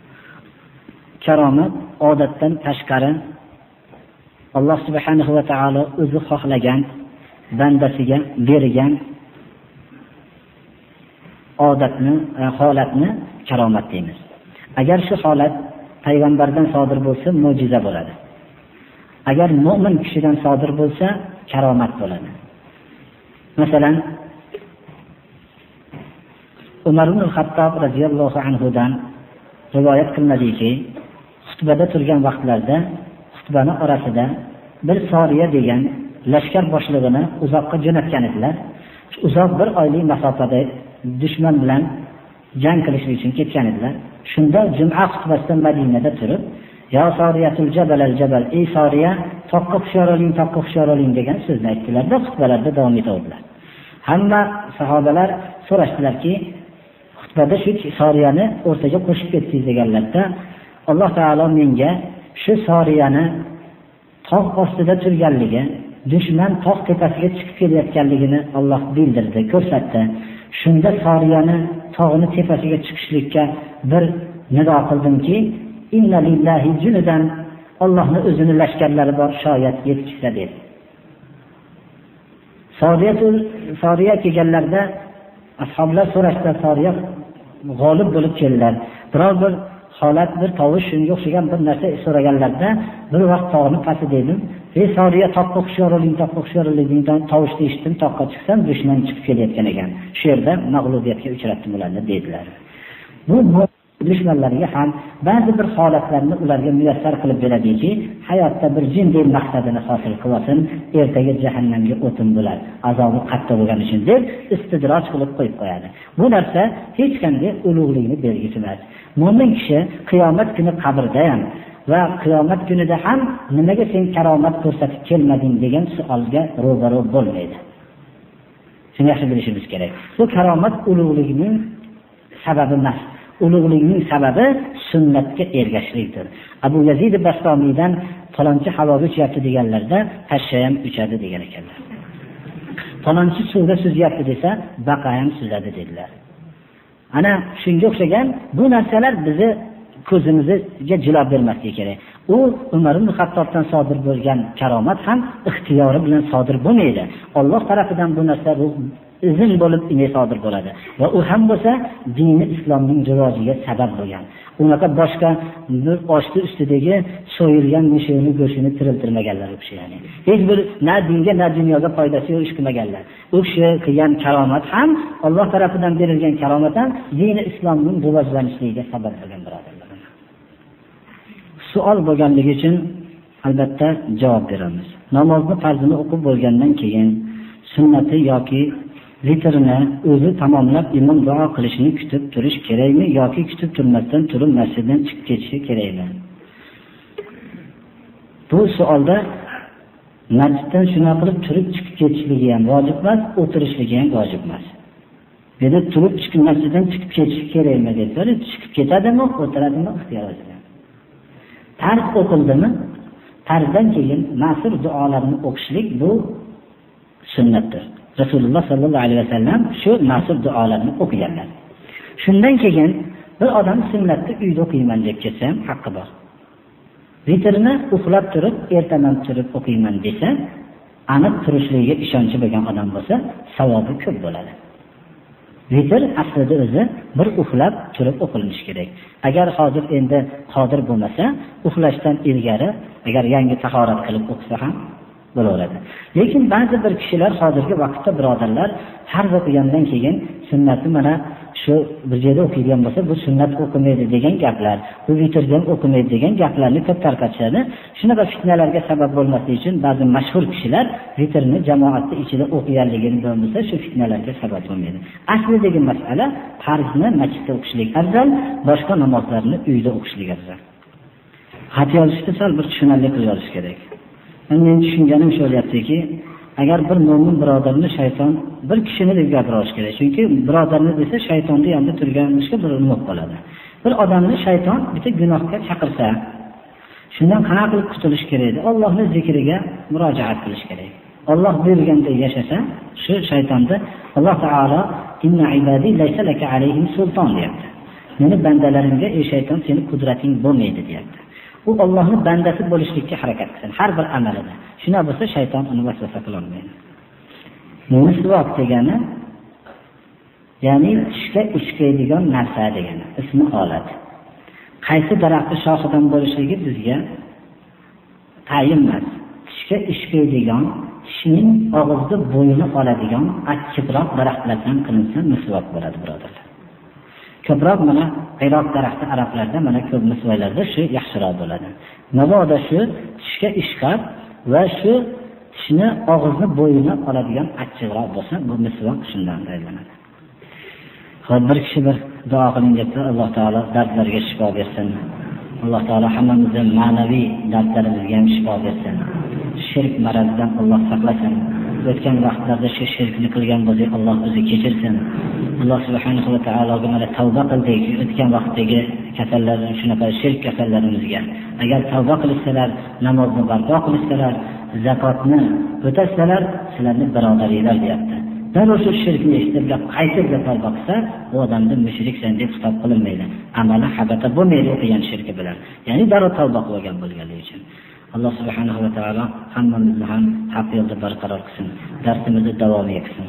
Karomat odatdan tashqari Alloh subhanahu va taolo o'zi xohlagan bandasiga bergan odatni, holatni karomat deymiz. Agar shu holat payg'ambardan sodir bo'lsa, mo'jiza bo'ladi. Agar mu'min kishidan sodir bo'lsa, karomat bo'ladi. Masalan, Umar ibn al-Xattob radhiyallohu anhu dan rivoyat qilinadiki, xutbada turgan vaqtlarda xutbani orasida bir Soriya degan lashkar boshlig'ini uzoqqa jo'natgan edilar. Uzoq bir oylik masofada dushman bilan jang qilish uchun ketgan edilar. Shunda juma xutbasida Madinada turib, "Ya Soriyatul Jabal al-Jabal, ey Soriya, toqqa hushyor oling" degan so'zni aytdilar-da, xutbalarda davom etadilar. Hamma sahobalar so'rashdilarki, xutbada shu Soriyani o'rtaga qo'shib ketdingiz deganlarda, Alloh taolo menga shu Soriyani tog' ostida turganligi, dushman tog' tepasiga chiqib kelayotganligini Alloh bildirdi, ko'rsatdi. Shunda Soriyani tog'ni tepasiga chiqishlikka bir nido qildimki, inna lillahi junudan, Allohning o'zining lashkarlari bor, shoyat yetishsa dedi. Soriya kelganlarda ashoblar so'rashdi, Soriya g'olib bo'lib keldilar. Biror bir holat, bir tovush, shunga o'xshagan bir narsa so'raganlarda, bir vaqt tog'ni pasti dedim. "Ey Soriya, toqqa hushyor oling degan tovushni eshitdim, toqqa chiqsam dushman chiqib kelayotgan ekan. Shu yerda mag'lubiyatga uchratdim ularni" dedilar. Bu dushmanlarga ham ba'zi bir holatlarni ularga muyassar qilib beradiki, hayotda bir jinday maqsadini hosil qilsin, ertaga jahannamga o'tin bo'lar, azobi qattiq bo'lgani uchun deb istidroj qilib qo'yib qo'yadi. Bu narsa hech qanday ulug'likni belgisi emas. Mo'min kishi qiyomat kuni qabrda ham va qiyomat kunida ham nimaga sen karomat ko'rsatib kelmading degan savolga ro'baro bo'lmaydi. Shuni yaxshi bilishimiz kerak. Bu karomat ulug'likning sababi emas. Ulug'likning sababi sunnatga ergashishlikdir. Abu Yazid Bastomiydan falonchi havoga uchyapti deganlarda pashsha ham uchadi degan ekanlar. Falonchi suvda suzyapti desa, baqa ham suzadi dedilar. Ana shunga o'xshagan bu narsalar bizni ko'zimizga jilob bermasligi kerak. U Umar ibn Xattobdan sodir bo'lgan karomat ham ixtiyori bilan sodir bo'lmaydi. Alloh tarafidan bu narsa izn bo'lib sodir bo'ladi. Va u ham bo'lsa dini islomning rivojiga sabab bo'lgan. Unaqa boshqa bir oshti ustidagi so'yilgan mushukni go'shtini tiriltirmaganlar u kishi, ya'ni hech bir na dinga na dunyoga foydasi yo'q ish qilmaganlar. U kishi qilgan karomat ham Alloh tarafidan berilgan karomat ham dini islomning rivojlanishiga sabab bo'lgan birodarlar. Savol bo'lganligi uchun albatta javob beramiz. Namozni farzini o'qib bo'lgandan keyin sunnati yoki vitrni o'zi tamomlab imom duo qilishini kutib turish kerakmi yoki kutib turmasdan turib masjiddan chiqib ketishi kerakmi? Bu savolda masjiddan shuna qilib turib chiqib ketishligi ham vojib emas, o'tirishligi ham vojib emas. Dedi turib chiqib masjiddan chiqib ketish kerakmi desa, chiqib ketadimi, o'tiradimi ixtiyori. Tarz o'qildimi? Tarzdan keyin ma'sur duolarni o'qishlik bu sunnatdir. Rasululloh sallallohu alayhi vasallam shu ma'sur duolarni o'qiganlar. Shundan keyin bir odam sunnatni uyda o'qiyman deb ketsa ham haqqi bor. Vitrni uxlab turib, ertadan turib o'qiyman desa, aniq turishligiga ishonchi bo'lgan odam bo'lsa, savobi ko'p bo'ladi. Vitr aslida o'zi bir uxlab turib o'qilishi kerak. Agar hozir endi qodir bo'lmasa, uxlashdan ilgari agar yangi tahorat qilib o'qisa ham bo'laveradi. Lekin ba'zi bir kishilar hozirgi vaqtda birodarlar farz o'qigandan keyin sunnatni mana shu bir joyda o'qiydigan bo'lsa, bu sunnat o'qimaydi degan gaplar, bu vitrdan o'qimaydi degan gaplarni ko'p tarqatishadi. Shunaqa fitnalarga sabab bo'lmasligi uchun ba'zi mashhur kishilar vitrni jamoatda ichida o'qiganligini bilmasa, shu fitnalarga sabab bo'lmaydi. Aslidagi masala farzni masjidda o'qishlik afzal, boshqa namozlarni uyda o'qishlik afzal. Xat yozishda sal bir tushunarli qilib yozish kerak. Men tushunganim shu bo'lyaptiki, agar bir mo'min birodarni shayton bir kishini deb gapirish kerak. Chunki birodarni desa shaytonni yonida turganimizga bir nima qoladi. Bir odamni shayton bitta gunohga chaqirsa, shundan qanaqa qilib qutulish kerak edi? Allohning zikriga murojaat qilish kerak. Alloh buyurganda yashasa, shu shaytonni Alloh taolo inna ibadi laysa laka alayhim sulton deyapti. Meni bandalarimga ey shayton seni qudrating bo'lmaydi deyapti. U Allohning bandasi bo'lishlikka harakat qilsin har bir amalida. Shuna bo'lsa shayton uni vasvasa qila olmaydi. Misvoq degani ya'ni tishga ishkaydigan narsa degani ismi olat. Qaysi daraxtning shoxidan bo'lishligi bizga tayin emas. Tishga ishkaydigan, tishning og'izda bo'yini oladigan achchiqroq daraxtlardan qilinsa misvoq bo'ladi birodarlar. Ko'proq mana Iroq daraxti arablarda mana ko'p misvoqlarda shu yaxshiroq bo'ladi. Mabodo shu tishga ishqab va shu tishni og'izni bo'yini oladigan achchiqroq bo'lsa, bu misvoq shundan foydalanadi. Xo'p, bir kishi bir duo qiling debdi, Alloh taolo dardlarga shifo bersin. Alloh taolo hammamizning ma'naviy dardlarimizga ham shifo bersin. Shirk marazdan Alloh saqlasin. O'tgan vaqtlarda shu shirkni qilgan bo'lsak, Alloh o'zi kechirsin. Alloh subhanahu va taologa mana tavba qildik. O'tgan vaqtdagi kasallardan shunaqa shirk kasallarimizga. Agar tavba qilsalar, namozni barpo qilsalar, zakotni o'tasalar, sizlarning birodaringlar deyapti. Darrov shu shirkni eshitib, qaytib tavba qilsa, bu odamni mushriksan deb hisob qilinmaydi. Amali habata bo'lmaydi o'qigan shirki bilan. Ya'ni darrov tavba qilgan bo'lganligi uchun. Alloh subhanahu va taolo hammamizni ham haq yo'lda barqaror qilsin. Darsimizni davom etsin.